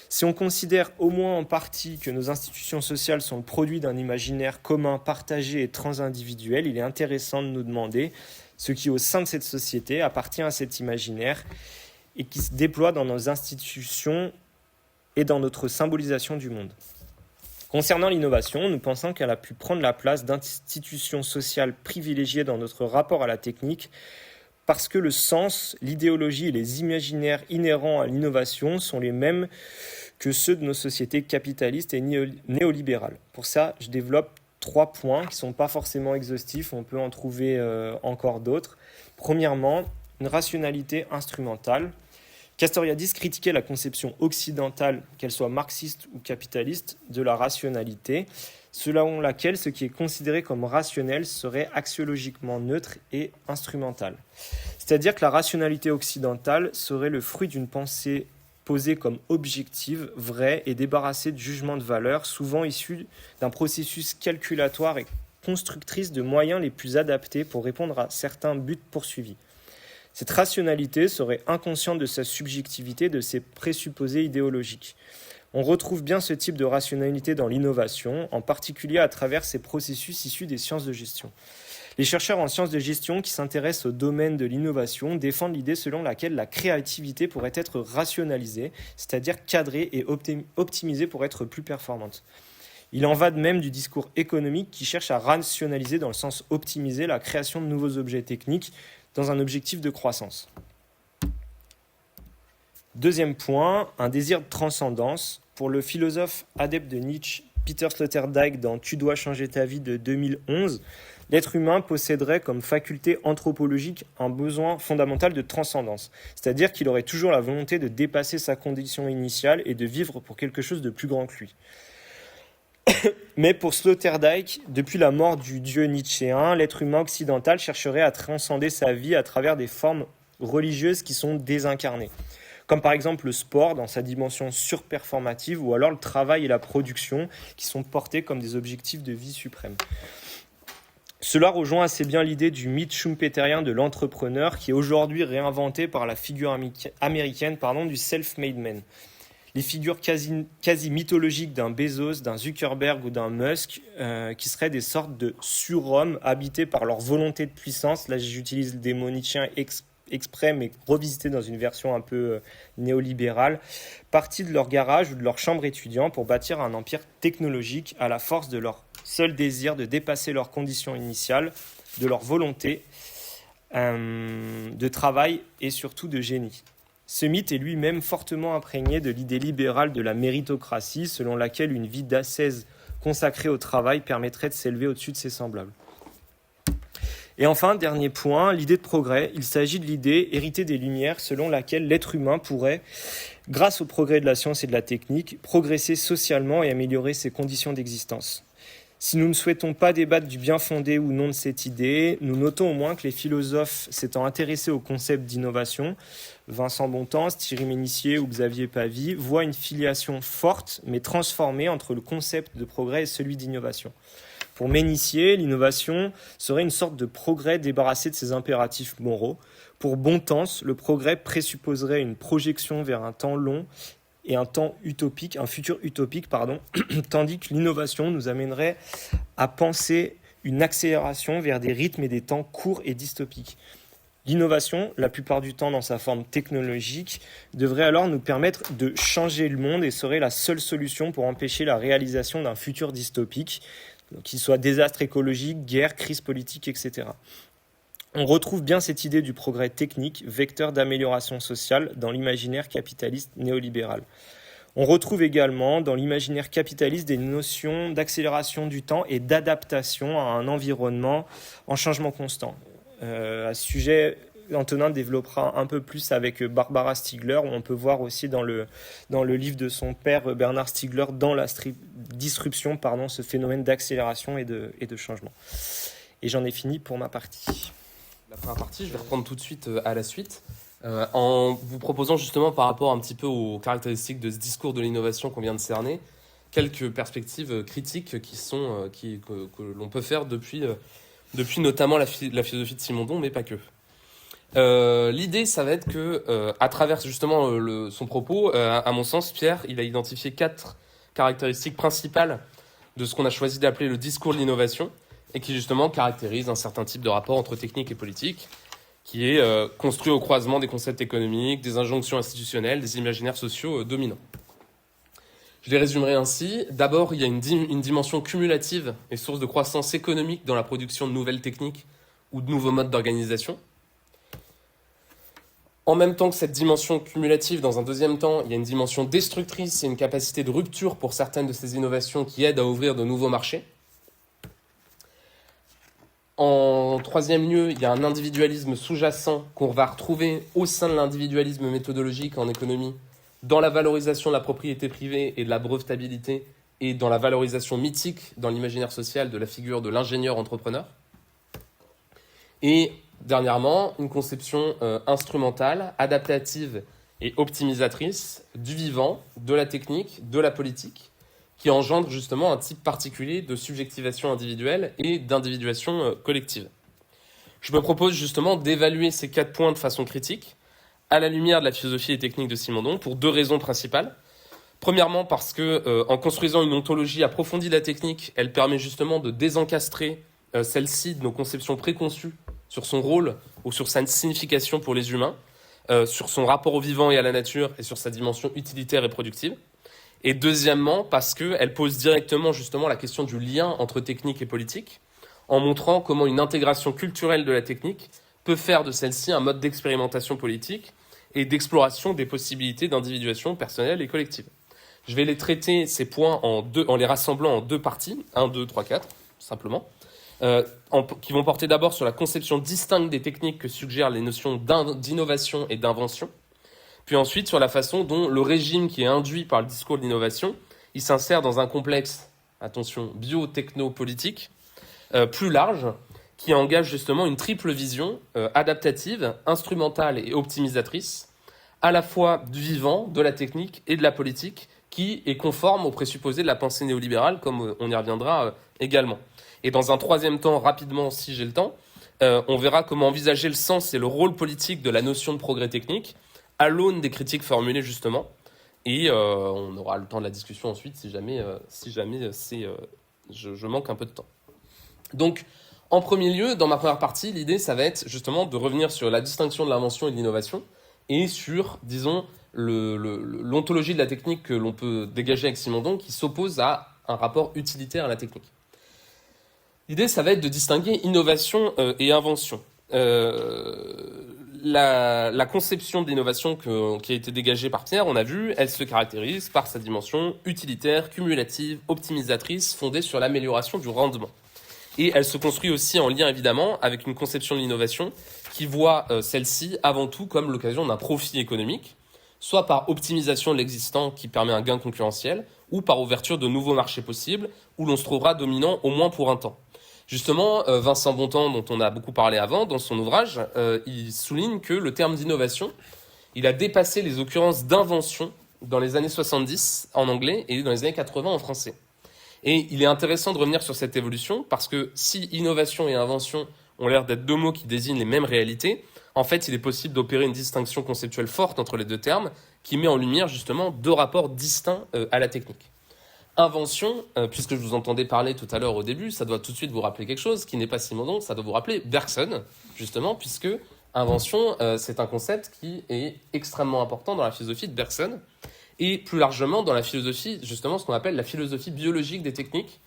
Si on considère au moins en partie que nos institutions sociales sont le produit d'un imaginaire commun, partagé et transindividuel, il est intéressant de nous demander ce qui, au sein de cette société, appartient à cet imaginaire et qui se déploie dans nos institutions et dans notre symbolisation du monde. Concernant l'innovation, nous pensons qu'elle a pu prendre la place d'institutions sociales privilégiées dans notre rapport à la technique parce que le sens, l'idéologie et les imaginaires inhérents à l'innovation sont les mêmes que ceux de nos sociétés capitalistes et néolibérales. Pour ça, je développe 3 points qui ne sont pas forcément exhaustifs, on peut en trouver encore d'autres. Premièrement, une rationalité instrumentale. Castoriadis critiquait la conception occidentale, qu'elle soit marxiste ou capitaliste, de la rationalité, selon laquelle ce qui est considéré comme rationnel serait axiologiquement neutre et instrumental. C'est-à-dire que la rationalité occidentale serait le fruit d'une pensée posée comme objective, vraie et débarrassée de jugement de valeur, souvent issue d'un processus calculatoire et constructrice de moyens les plus adaptés pour répondre à certains buts poursuivis. Cette rationalité serait inconsciente de sa subjectivité, de ses présupposés idéologiques. On retrouve bien ce type de rationalité dans l'innovation, en particulier à travers ces processus issus des sciences de gestion. Les chercheurs en sciences de gestion qui s'intéressent au domaine de l'innovation défendent l'idée selon laquelle la créativité pourrait être rationalisée, c'est-à-dire cadrée et optimisée pour être plus performante. Il en va de même du discours économique qui cherche à rationaliser dans le sens optimiser la création de nouveaux objets techniques dans un objectif de croissance. Deuxième point, un désir de transcendance. Pour le philosophe adepte de Nietzsche, Peter Sloterdijk, dans Tu dois changer ta vie de 2011, l'être humain posséderait comme faculté anthropologique un besoin fondamental de transcendance, c'est-à-dire qu'il aurait toujours la volonté de dépasser sa condition initiale et de vivre pour quelque chose de plus grand que lui. Mais pour Sloterdijk, depuis la mort du dieu nietzschéen, l'être humain occidental chercherait à transcender sa vie à travers des formes religieuses qui sont désincarnées, comme par exemple le sport dans sa dimension surperformative ou alors le travail et la production qui sont portés comme des objectifs de vie suprême. Cela rejoint assez bien l'idée du mythe schumpeterien de l'entrepreneur qui est aujourd'hui réinventé par la figure américaine du self-made man. Les figures quasi mythologiques d'un Bezos, d'un Zuckerberg ou d'un Musk, qui seraient des sortes de surhommes habités par leur volonté de puissance. Là, j'utilise des mots nietzschéens exprès, mais revisités dans une version un peu néolibérale, partis de leur garage ou de leur chambre étudiant pour bâtir un empire technologique à la force de leur seul désir de dépasser leurs conditions initiales, de leur volonté de travail et surtout de génie. Ce mythe est lui-même fortement imprégné de l'idée libérale de la méritocratie, selon laquelle une vie d'ascèse consacrée au travail permettrait de s'élever au-dessus de ses semblables. Et enfin, dernier point, l'idée de progrès. Il s'agit de l'idée héritée des Lumières, selon laquelle l'être humain pourrait, grâce au progrès de la science et de la technique, progresser socialement et améliorer ses conditions d'existence. Si nous ne souhaitons pas débattre du bien fondé ou non de cette idée, nous notons au moins que les philosophes s'étant intéressés au concept d'innovation, Vincent Bontemps, Thierry Ménissier ou Xavier Pavie, voient une filiation forte mais transformée entre le concept de progrès et celui d'innovation. Pour Ménissier, l'innovation serait une sorte de progrès débarrassé de ses impératifs moraux. Pour Bontemps, le progrès présupposerait une projection vers un temps long et un futur utopique, tandis que l'innovation nous amènerait à penser une accélération vers des rythmes et des temps courts et dystopiques. L'innovation, la plupart du temps dans sa forme technologique, devrait alors nous permettre de changer le monde et serait la seule solution pour empêcher la réalisation d'un futur dystopique, qu'il soit désastre écologique, guerre, crise politique, etc. On retrouve bien cette idée du progrès technique, vecteur d'amélioration sociale, dans l'imaginaire capitaliste néolibéral. On retrouve également dans l'imaginaire capitaliste des notions d'accélération du temps et d'adaptation à un environnement en changement constant. À ce sujet, Antonin développera un peu plus avec Barbara Stiegler, où on peut voir aussi dans le livre de son père, Bernard Stiegler, dans la disruption, ce phénomène d'accélération et de changement. Et j'en ai fini pour ma partie. La première partie, je vais reprendre tout de suite à la suite, en vous proposant justement par rapport un petit peu aux caractéristiques de ce discours de l'innovation qu'on vient de cerner, quelques perspectives critiques que l'on peut faire depuis notamment la philosophie de Simondon, mais pas que. L'idée, ça va être que, à travers justement son propos, à mon sens, Pierre, il a identifié 4 caractéristiques principales de ce qu'on a choisi d'appeler le discours de l'innovation, et qui justement caractérise un certain type de rapport entre technique et politique, qui est construit au croisement des concepts économiques, des injonctions institutionnelles, des imaginaires sociaux dominants. Je les résumerai ainsi. D'abord, il y a une dimension cumulative et source de croissance économique dans la production de nouvelles techniques ou de nouveaux modes d'organisation. En même temps que cette dimension cumulative, dans un deuxième temps, il y a une dimension destructrice et une capacité de rupture pour certaines de ces innovations qui aident à ouvrir de nouveaux marchés. En troisième lieu, il y a un individualisme sous-jacent qu'on va retrouver au sein de l'individualisme méthodologique en économie, dans la valorisation de la propriété privée et de la brevetabilité, et dans la valorisation mythique dans l'imaginaire social de la figure de l'ingénieur entrepreneur. Et dernièrement, une conception instrumentale, adaptative et optimisatrice du vivant, de la technique, de la politique, qui engendre justement un type particulier de subjectivation individuelle et d'individuation collective. Je me propose justement d'évaluer ces 4 points de façon critique, à la lumière de la philosophie et technique de Simondon, pour 2 raisons principales. Premièrement, parce que en construisant une ontologie approfondie de la technique, elle permet justement de désencastrer celle-ci de nos conceptions préconçues sur son rôle ou sur sa signification pour les humains, sur son rapport au vivant et à la nature et sur sa dimension utilitaire et productive. Et deuxièmement, parce qu'elle pose directement justement la question du lien entre technique et politique, en montrant comment une intégration culturelle de la technique peut faire de celle-ci un mode d'expérimentation politique et d'exploration des possibilités d'individuation personnelle et collective. Je vais les traiter, ces points, en les rassemblant en 2 parties, 1, 2, 3, 4, simplement, qui vont porter d'abord sur la conception distincte des techniques que suggèrent les notions d'innovation et d'invention, puis ensuite sur la façon dont le régime qui est induit par le discours de l'innovation, il s'insère dans un complexe, attention, bio-techno-politique, plus large, qui engage justement une triple vision adaptative, instrumentale et optimisatrice, à la fois du vivant, de la technique et de la politique, qui est conforme aux présupposés de la pensée néolibérale, comme on y reviendra également. Et dans un troisième temps, rapidement, si j'ai le temps, on verra comment envisager le sens et le rôle politique de la notion de progrès technique à l'aune des critiques formulées justement. Et on aura le temps de la discussion ensuite si jamais je manque un peu de temps. Donc, en premier lieu, dans ma première partie, l'idée, ça va être justement de revenir sur la distinction de l'invention et de l'innovation et sur, disons, l'ontologie de la technique que l'on peut dégager avec Simondon qui s'oppose à un rapport utilitaire à la technique. L'idée, ça va être de distinguer innovation et invention. La conception de l'innovation qui a été dégagée par Pierre, on a vu, elle se caractérise par sa dimension utilitaire, cumulative, optimisatrice, fondée sur l'amélioration du rendement. Et elle se construit aussi en lien évidemment avec une conception de l'innovation qui voit celle-ci avant tout comme l'occasion d'un profit économique, soit par optimisation de l'existant qui permet un gain concurrentiel, ou par ouverture de nouveaux marchés possibles où l'on se trouvera dominant au moins pour un temps. Justement, Vincent Bontemps, dont on a beaucoup parlé avant, dans son ouvrage, il souligne que le terme d'innovation, il a dépassé les occurrences d'invention dans les années 70 en anglais et dans les années 80 en français. Et il est intéressant de revenir sur cette évolution parce que si innovation et invention ont l'air d'être deux mots qui désignent les mêmes réalités, en fait, il est possible d'opérer une distinction conceptuelle forte entre les deux termes qui met en lumière justement deux rapports distincts à la technique. Invention, puisque je vous entendais parler tout à l'heure au début, ça doit tout de suite vous rappeler quelque chose qui n'est pas Simondon, ça doit vous rappeler Bergson, justement, puisque invention, c'est un concept qui est extrêmement important dans la philosophie de Bergson, et plus largement dans la philosophie, justement, ce qu'on appelle la philosophie biologique des techniques,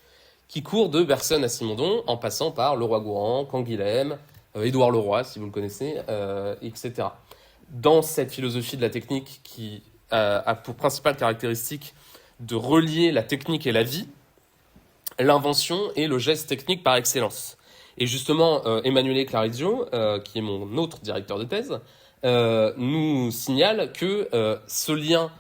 qui court de Bergson à Simondon, en passant par Leroy-Gourhan, Canguilhem, Édouard Leroy, si vous le connaissez, etc. Dans cette philosophie de la technique qui a pour principale caractéristique de relier la technique et la vie, l'invention est le geste technique par excellence. Et justement, Emanuele Clarizio, qui est mon autre directeur de thèse, nous signale que ce lien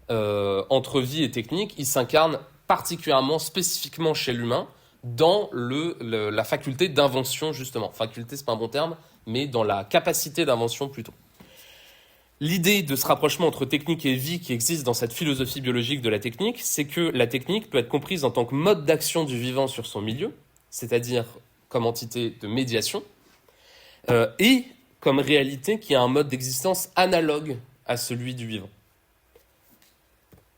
entre vie et technique, il s'incarne particulièrement, spécifiquement chez l'humain, dans la faculté d'invention, justement. Faculté, c'est pas un bon terme, mais dans la capacité d'invention plutôt. L'idée de ce rapprochement entre technique et vie qui existe dans cette philosophie biologique de la technique, c'est que la technique peut être comprise en tant que mode d'action du vivant sur son milieu, c'est-à-dire comme entité de médiation, et comme réalité qui a un mode d'existence analogue à celui du vivant.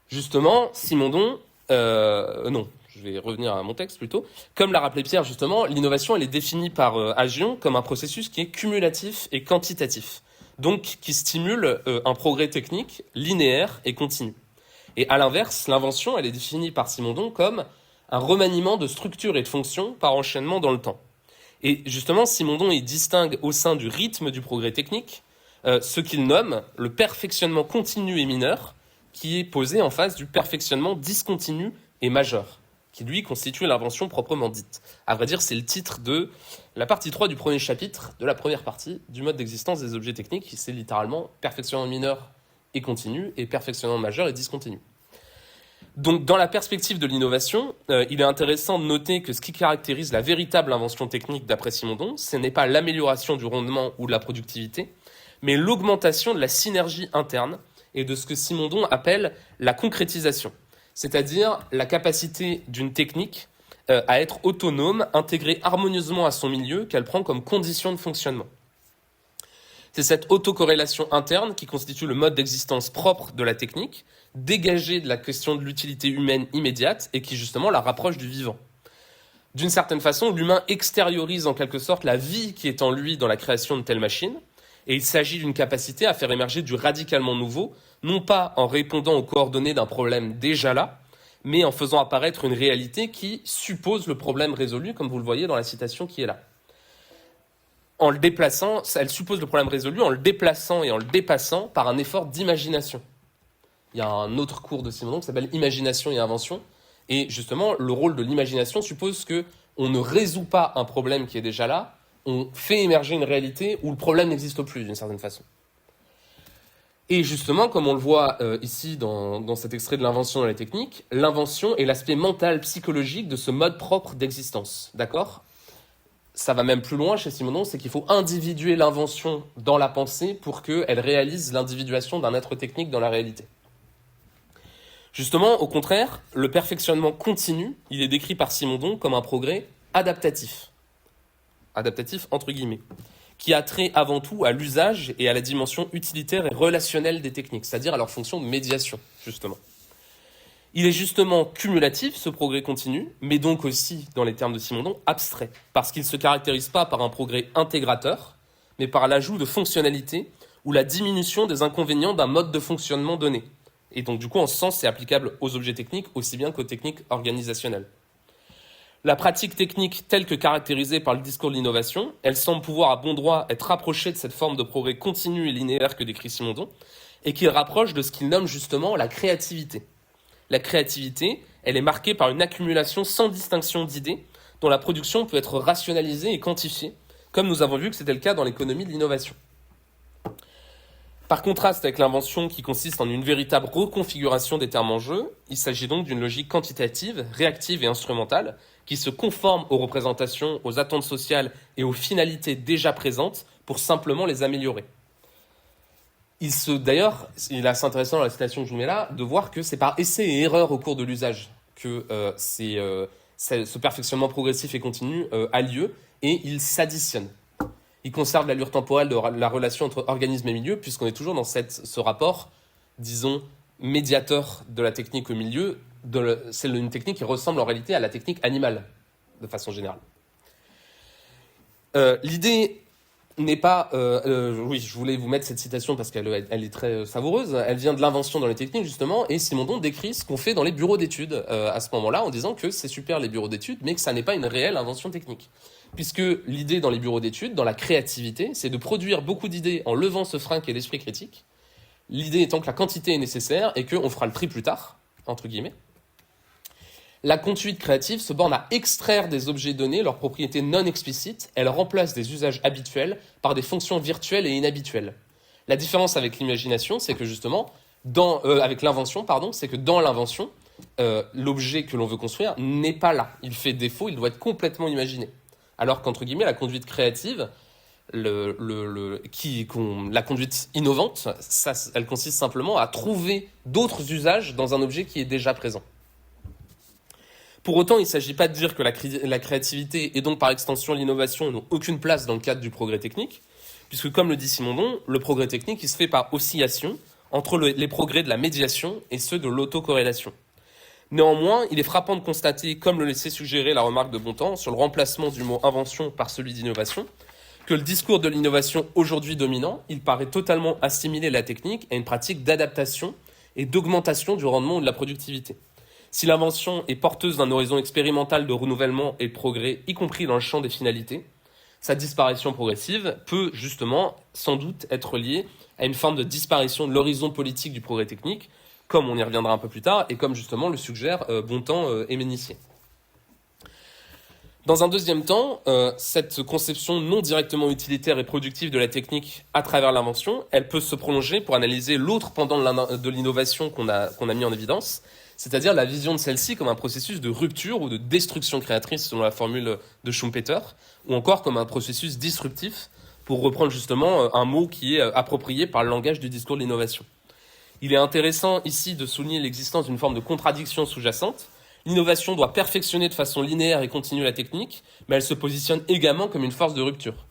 Justement, Simondon, non, je vais revenir à mon texte plutôt, comme l'a rappelé Pierre justement, l'innovation elle est définie par Agion comme un processus qui est cumulatif et quantitatif. Donc qui stimule un progrès technique linéaire et continu. Et à l'inverse, l'invention, elle est définie par Simondon comme un remaniement de structures et de fonctions par enchaînement dans le temps. Et justement, Simondon, il distingue au sein du rythme du progrès technique ce qu'il nomme le perfectionnement continu et mineur, qui est posé en face du perfectionnement discontinu et majeur, qui lui constitue l'invention proprement dite. À vrai dire, c'est le titre de la partie 3 du premier chapitre, de la première partie du mode d'existence des objets techniques, qui c'est littéralement perfectionnement mineur et continu, et perfectionnement majeur et discontinu. Donc, dans la perspective de l'innovation, il est intéressant de noter que ce qui caractérise la véritable invention technique d'après Simondon, ce n'est pas l'amélioration du rendement ou de la productivité, mais l'augmentation de la synergie interne et de ce que Simondon appelle la concrétisation, c'est-à-dire la capacité d'une technique à être autonome, intégrée harmonieusement à son milieu, qu'elle prend comme condition de fonctionnement. C'est cette autocorrélation interne qui constitue le mode d'existence propre de la technique, dégagée de la question de l'utilité humaine immédiate et qui justement la rapproche du vivant. D'une certaine façon, l'humain extériorise en quelque sorte la vie qui est en lui dans la création de telles machines, et il s'agit d'une capacité à faire émerger du radicalement nouveau, non pas en répondant aux coordonnées d'un problème déjà là, mais en faisant apparaître une réalité qui suppose le problème résolu, comme vous le voyez dans la citation qui est là. En le déplaçant, elle suppose le problème résolu en le déplaçant et en le dépassant par un effort d'imagination. Il y a un autre cours de Simondon qui s'appelle Imagination et Invention, et justement, le rôle de l'imagination suppose qu'on ne résout pas un problème qui est déjà là, on fait émerger une réalité où le problème n'existe plus, d'une certaine façon. Et justement, comme on le voit ici dans cet extrait de l'invention dans les techniques, l'invention est l'aspect mental, psychologique de ce mode propre d'existence. D'accord ? Ça va même plus loin chez Simondon, c'est qu'il faut individuer l'invention dans la pensée pour qu'elle réalise l'individuation d'un être technique dans la réalité. Justement, au contraire, le perfectionnement continu, il est décrit par Simondon comme un progrès adaptatif. Adaptatif entre guillemets. Qui a trait avant tout à l'usage et à la dimension utilitaire et relationnelle des techniques, c'est-à-dire à leur fonction de médiation, justement. Il est justement cumulatif, ce progrès continu, mais donc aussi, dans les termes de Simondon, abstrait, parce qu'il ne se caractérise pas par un progrès intégrateur, mais par l'ajout de fonctionnalités ou la diminution des inconvénients d'un mode de fonctionnement donné. Et donc, du coup, en ce sens, c'est applicable aux objets techniques aussi bien qu'aux techniques organisationnelles. La pratique technique telle que caractérisée par le discours de l'innovation, elle semble pouvoir à bon droit être rapprochée de cette forme de progrès continu et linéaire que décrit Simondon, et qui rapproche de ce qu'il nomme justement la créativité. La créativité, elle est marquée par une accumulation sans distinction d'idées, dont la production peut être rationalisée et quantifiée, comme nous avons vu que c'était le cas dans l'économie de l'innovation. Par contraste avec l'invention qui consiste en une véritable reconfiguration des termes en jeu, il s'agit donc d'une logique quantitative, réactive et instrumentale, qui se conforme aux représentations, aux attentes sociales et aux finalités déjà présentes pour simplement les améliorer. D'ailleurs, il est assez intéressant dans la citation que je vous mets là, de voir que c'est par essai et erreur au cours de l'usage que ce perfectionnement progressif et continu a lieu, et il s'additionne. Il conserve l'allure temporelle de la relation entre organisme et milieu, puisqu'on est toujours dans ce rapport, disons, médiateur de la technique au milieu. C'est une technique qui ressemble en réalité à la technique animale, de façon générale. L'idée n'est pas... oui, je voulais vous mettre cette citation parce qu'elle est très savoureuse. Elle vient de l'invention dans les techniques, justement, et Simondon décrit ce qu'on fait dans les bureaux d'études à ce moment-là, en disant que c'est super les bureaux d'études, mais que ça n'est pas une réelle invention technique. Puisque l'idée dans les bureaux d'études, dans la créativité, c'est de produire beaucoup d'idées en levant ce frein qui est l'esprit critique. L'idée étant que la quantité est nécessaire et qu'on fera le tri plus tard, entre guillemets. La conduite créative se borne à extraire des objets donnés leurs propriétés non explicites. Elle remplace des usages habituels par des fonctions virtuelles et inhabituelles. La différence avec l'imagination, c'est que justement, avec l'invention, c'est que dans l'invention, l'objet que l'on veut construire n'est pas là. Il fait défaut, il doit être complètement imaginé. Alors qu'entre guillemets, la conduite créative, la conduite innovante, elle consiste simplement à trouver d'autres usages dans un objet qui est déjà présent. Pour autant, il ne s'agit pas de dire que la créativité et donc par extension l'innovation n'ont aucune place dans le cadre du progrès technique, puisque comme le dit Simondon, le progrès technique il se fait par oscillation entre les progrès de la médiation et ceux de l'autocorrélation. Néanmoins, il est frappant de constater, comme le laissait suggérer la remarque de Bontemps sur le remplacement du mot invention par celui d'innovation, que le discours de l'innovation aujourd'hui dominant, il paraît totalement assimiler la technique à une pratique d'adaptation et d'augmentation du rendement ou de la productivité. Si l'invention est porteuse d'un horizon expérimental de renouvellement et de progrès, y compris dans le champ des finalités, sa disparition progressive peut justement, sans doute, être liée à une forme de disparition de l'horizon politique du progrès technique, comme on y reviendra un peu plus tard, et comme justement le suggère Bontemps et Ménissier. Dans un deuxième temps, cette conception non directement utilitaire et productive de la technique à travers l'invention, elle peut se prolonger pour analyser l'autre pendant de l'innovation qu'on a mis en évidence, c'est-à-dire la vision de celle-ci comme un processus de rupture ou de destruction créatrice selon la formule de Schumpeter, ou encore comme un processus disruptif, pour reprendre justement un mot qui est approprié par le langage du discours de l'innovation. Il est intéressant ici de souligner l'existence d'une forme de contradiction sous-jacente. L'innovation doit perfectionner de façon linéaire et continue la technique, mais elle se positionne également comme une force de rupture.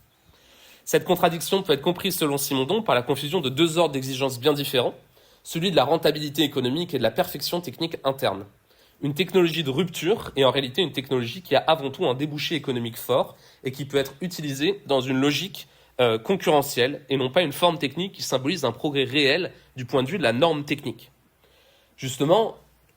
Cette contradiction peut être comprise selon Simondon par la confusion de deux ordres d'exigences bien différents, celui de la rentabilité économique et de la perfection technique interne. Une technologie de rupture est en réalité une technologie qui a avant tout un débouché économique fort et qui peut être utilisée dans une logique concurrentielle et non pas une forme technique qui symbolise un progrès réel du point de vue de la norme technique. Justement,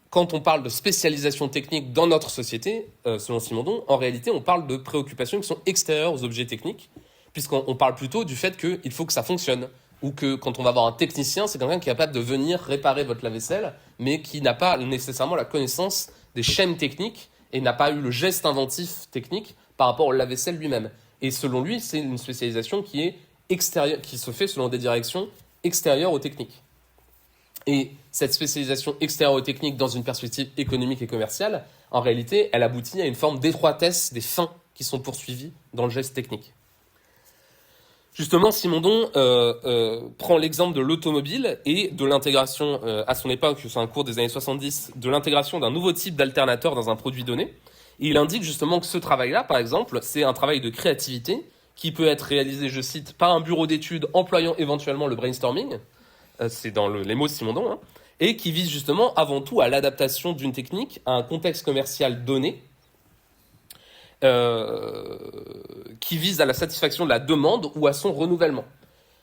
quand on parle de spécialisation technique dans notre société, selon Simondon, en réalité, on parle de préoccupations qui sont extérieures aux objets techniques, puisqu'on parle plutôt du fait qu'il faut que ça fonctionne, ou que quand on va voir un technicien, c'est quelqu'un qui est capable de venir réparer votre lave-vaisselle, mais qui n'a pas nécessairement la connaissance des schèmes techniques et n'a pas eu le geste inventif technique par rapport au lave-vaisselle lui-même. Et selon lui, c'est une spécialisation qui est extérieure, qui se fait selon des directions extérieures aux techniques. Et cette spécialisation extérieure aux techniques dans une perspective économique et commerciale, en réalité, elle aboutit à une forme d'étroitesse des fins qui sont poursuivies dans le geste technique. Justement, Simondon prend l'exemple de l'automobile et de l'intégration, à son époque, c'est un cours des années 70, de l'intégration d'un nouveau type d'alternateur dans un produit donné. Et il indique justement que ce travail-là, par exemple, c'est un travail de créativité qui peut être réalisé, je cite, par un bureau d'études employant éventuellement le brainstorming, c'est dans les mots de Simondon, hein, et qui vise justement avant tout à l'adaptation d'une technique à un contexte commercial donné, qui vise à la satisfaction de la demande ou à son renouvellement.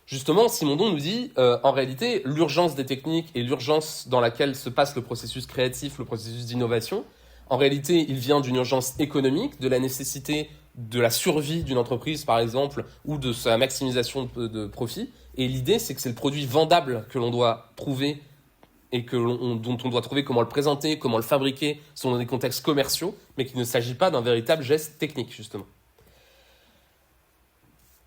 Justement, Simondon nous dit, en réalité, l'urgence des techniques et l'urgence dans laquelle se passe le processus créatif, le processus d'innovation, en réalité, il vient d'une urgence économique, de la nécessité de la survie d'une entreprise, par exemple, ou de sa maximisation de profit. Et l'idée, c'est que c'est le produit vendable que l'on doit trouver et dont on doit trouver comment le présenter, comment le fabriquer, selon des contextes commerciaux, mais qu'il ne s'agit pas d'un véritable geste technique, justement.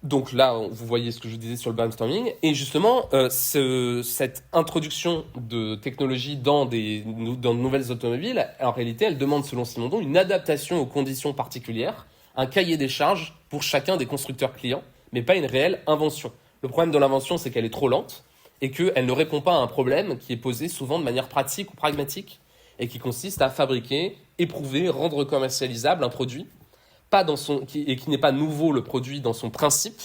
Donc là, vous voyez ce que je disais sur le brainstorming. Et justement, cette introduction de technologie dans de nouvelles automobiles, en réalité, elle demande, selon Simondon, une adaptation aux conditions particulières, un cahier des charges pour chacun des constructeurs clients, mais pas une réelle invention. Le problème de l'invention, c'est qu'elle est trop lente et qu'elle ne répond pas à un problème qui est posé souvent de manière pratique ou pragmatique et qui consiste à fabriquer, éprouver, rendre commercialisable un produit qui n'est pas nouveau, le produit, dans son principe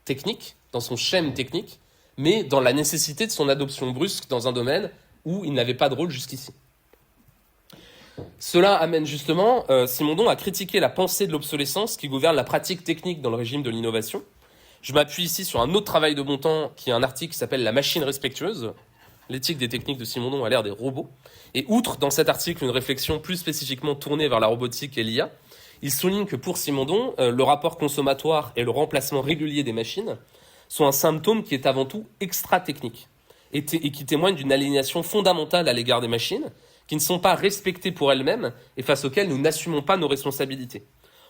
technique, dans son schème technique, mais dans la nécessité de son adoption brusque dans un domaine où il n'avait pas de rôle jusqu'ici. Cela amène justement Simondon à critiquer la pensée de l'obsolescence qui gouverne la pratique technique dans le régime de l'innovation. Je m'appuie ici sur un autre travail de Bontemps qui est un article qui s'appelle « La machine respectueuse ». L'éthique des techniques de Simondon à l'ère des robots. Et outre dans cet article une réflexion plus spécifiquement tournée vers la robotique et l'IA, il souligne que pour Simondon, le rapport consommatoire et le remplacement régulier des machines sont un symptôme qui est avant tout extra-technique et qui témoigne d'une aliénation fondamentale à l'égard des machines qui ne sont pas respectées pour elles-mêmes et face auxquelles nous n'assumons pas nos responsabilités.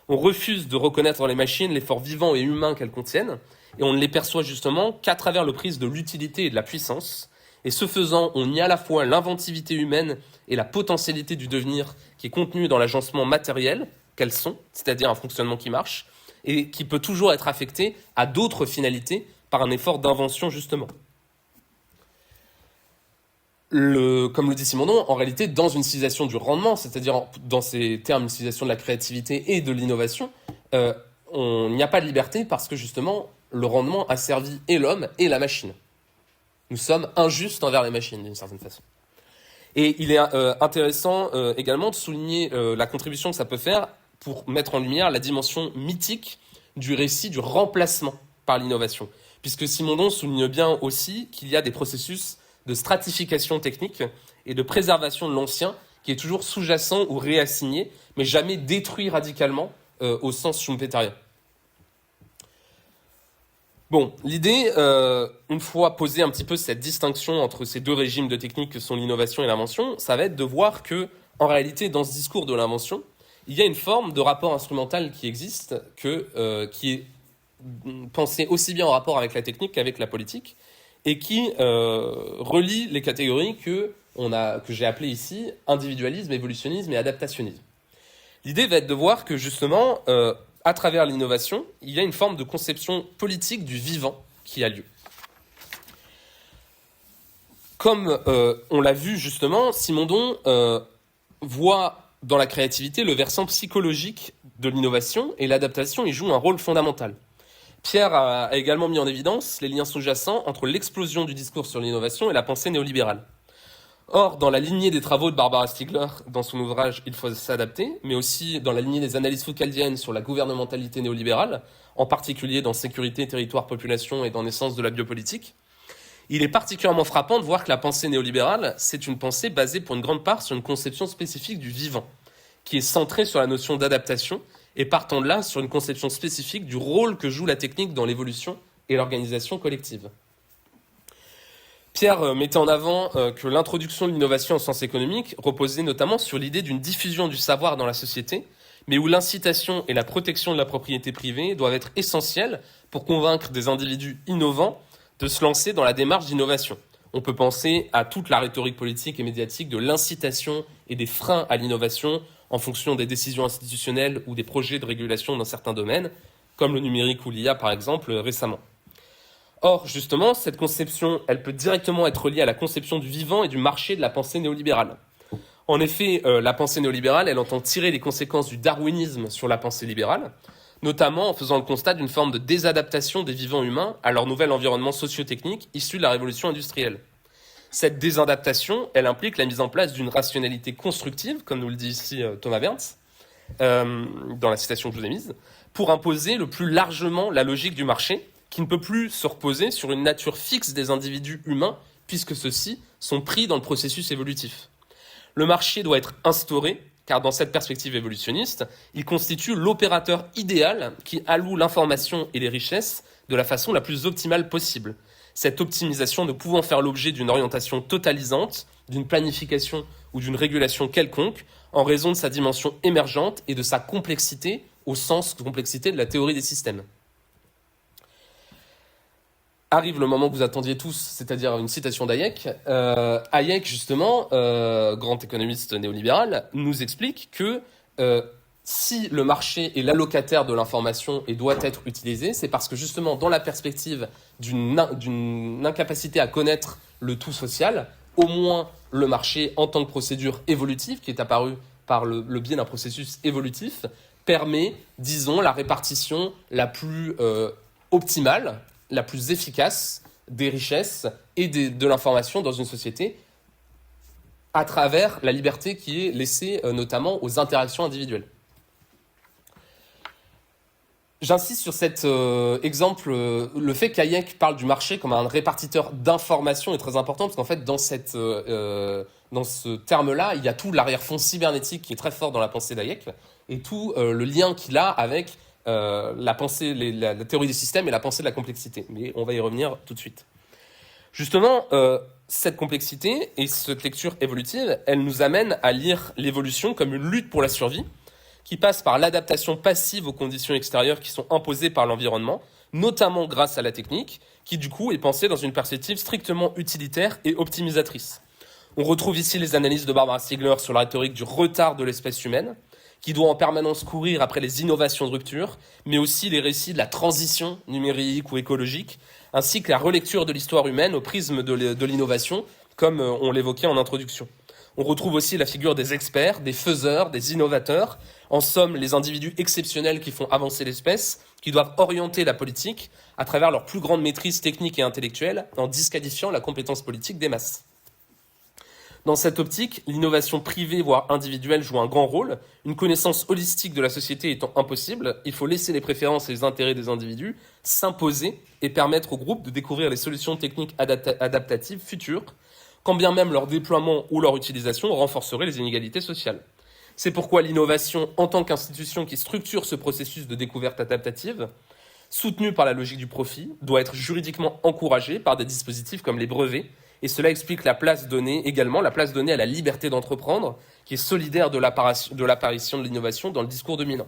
On refuse de reconnaître dans les machines l'effort vivant et humain qu'elles contiennent et on ne les perçoit justement qu'à travers le prisme de l'utilité et de la puissance. Et ce faisant, on nie à la fois l'inventivité humaine et la potentialité du devenir qui est contenue dans l'agencement matériel qu'elles sont, c'est-à-dire un fonctionnement qui marche, et qui peut toujours être affecté à d'autres finalités par un effort d'invention, justement. Comme le dit Simondon, en réalité, dans une civilisation du rendement, c'est-à-dire dans ces termes, une civilisation de la créativité et de l'innovation, il n'y a pas de liberté parce que, justement, le rendement a servi et l'homme et la machine. Nous sommes injustes envers les machines, d'une certaine façon. Et il est intéressant également de souligner la contribution que ça peut faire pour mettre en lumière la dimension mythique du récit du remplacement par l'innovation. Puisque Simondon souligne bien aussi qu'il y a des processus de stratification technique et de préservation de l'ancien qui est toujours sous-jacent ou réassigné, mais jamais détruit radicalement au sens schumpeterien. Bon, l'idée, une fois posée un petit peu cette distinction entre ces deux régimes de technique que sont l'innovation et l'invention, ça va être de voir que, en réalité, dans ce discours de l'invention, il y a une forme de rapport instrumental qui existe, qui est pensée aussi bien en rapport avec la technique qu'avec la politique, et qui relie les catégories que j'ai appelées ici individualisme, évolutionnisme et adaptationnisme. L'idée va être de voir que, justement, à travers l'innovation, il y a une forme de conception politique du vivant qui a lieu. Comme on l'a vu justement, Simondon voit dans la créativité le versant psychologique de l'innovation et l'adaptation y joue un rôle fondamental. Pierre a également mis en évidence les liens sous-jacents entre l'explosion du discours sur l'innovation et la pensée néolibérale. Or, dans la lignée des travaux de Barbara Stiegler, dans son ouvrage « Il faut s'adapter », mais aussi dans la lignée des analyses foucaldiennes sur la gouvernementalité néolibérale, en particulier dans Sécurité, Territoire, Population et dans Naissance de la biopolitique, il est particulièrement frappant de voir que la pensée néolibérale, c'est une pensée basée pour une grande part sur une conception spécifique du vivant, qui est centrée sur la notion d'adaptation et partant de là sur une conception spécifique du rôle que joue la technique dans l'évolution et l'organisation collective. Pierre mettait en avant que l'introduction de l'innovation en sens économique reposait notamment sur l'idée d'une diffusion du savoir dans la société, mais où l'incitation et la protection de la propriété privée doivent être essentielles pour convaincre des individus innovants de se lancer dans la démarche d'innovation. On peut penser à toute la rhétorique politique et médiatique de l'incitation et des freins à l'innovation en fonction des décisions institutionnelles ou des projets de régulation dans certains domaines, comme le numérique ou l'IA par exemple récemment. Or, justement, cette conception, elle peut directement être liée à la conception du vivant et du marché de la pensée néolibérale. En effet, la pensée néolibérale, elle entend tirer les conséquences du darwinisme sur la pensée libérale, notamment en faisant le constat d'une forme de désadaptation des vivants humains à leur nouvel environnement socio-technique issu de la révolution industrielle. Cette désadaptation, elle implique la mise en place d'une rationalité constructive, comme nous le dit ici Thomas Berndt, dans la citation que je vous ai mise, pour imposer le plus largement la logique du marché, qui ne peut plus se reposer sur une nature fixe des individus humains, puisque ceux-ci sont pris dans le processus évolutif. Le marché doit être instauré, car dans cette perspective évolutionniste, il constitue l'opérateur idéal qui alloue l'information et les richesses de la façon la plus optimale possible. Cette optimisation ne pouvant faire l'objet d'une orientation totalisante, d'une planification ou d'une régulation quelconque, en raison de sa dimension émergente et de sa complexité, au sens de complexité de la théorie des systèmes. Arrive le moment que vous attendiez tous, c'est-à-dire une citation d'Hayek. Hayek, justement, grand économiste néolibéral, nous explique que si le marché est l'allocataire de l'information et doit être utilisé, c'est parce que justement, dans la perspective d'une incapacité à connaître le tout social, au moins le marché, en tant que procédure évolutive, qui est apparue par le biais d'un processus évolutif, permet, disons, la répartition la plus optimale, la plus efficace des richesses et de l'information dans une société à travers la liberté qui est laissée notamment aux interactions individuelles. J'insiste sur cet exemple, le fait qu'Hayek parle du marché comme un répartiteur d'informations est très important parce qu'en fait dans ce terme-là, il y a tout l'arrière-fond cybernétique qui est très fort dans la pensée d'Hayek et tout le lien qu'il a avec la pensée, la théorie des systèmes et la pensée de la complexité. Mais on va y revenir tout de suite. Justement, cette complexité et cette lecture évolutive, elle nous amène à lire l'évolution comme une lutte pour la survie, qui passe par l'adaptation passive aux conditions extérieures qui sont imposées par l'environnement, notamment grâce à la technique, qui du coup est pensée dans une perspective strictement utilitaire et optimisatrice. On retrouve ici les analyses de Barbara Stiegler sur la rhétorique du retard de l'espèce humaine, qui doit en permanence courir après les innovations de rupture, mais aussi les récits de la transition numérique ou écologique, ainsi que la relecture de l'histoire humaine au prisme de l'innovation, comme on l'évoquait en introduction. On retrouve aussi la figure des experts, des faiseurs, des innovateurs, en somme les individus exceptionnels qui font avancer l'espèce, qui doivent orienter la politique à travers leur plus grande maîtrise technique et intellectuelle, en disqualifiant la compétence politique des masses. Dans cette optique, l'innovation privée, voire individuelle, joue un grand rôle. Une connaissance holistique de la société étant impossible, il faut laisser les préférences et les intérêts des individus s'imposer et permettre aux groupes de découvrir les solutions techniques adaptatives futures, quand bien même leur déploiement ou leur utilisation renforcerait les inégalités sociales. C'est pourquoi l'innovation, en tant qu'institution qui structure ce processus de découverte adaptative, soutenue par la logique du profit, doit être juridiquement encouragée par des dispositifs comme les brevets, et cela explique la place donnée à la liberté d'entreprendre, qui est solidaire de l'apparition de l'innovation dans le discours dominant.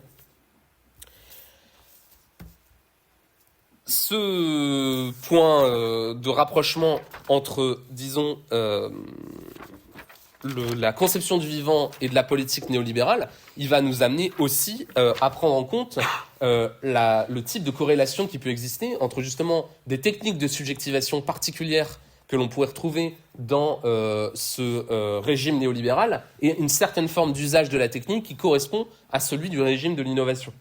Ce point de rapprochement entre, disons, la conception du vivant et de la politique néolibérale, il va nous amener aussi à prendre en compte le type de corrélation qui peut exister entre justement des techniques de subjectivation particulières que l'on pourrait retrouver dans ce régime néolibéral et une certaine forme d'usage de la technique qui correspond à celui du régime de l'innovation.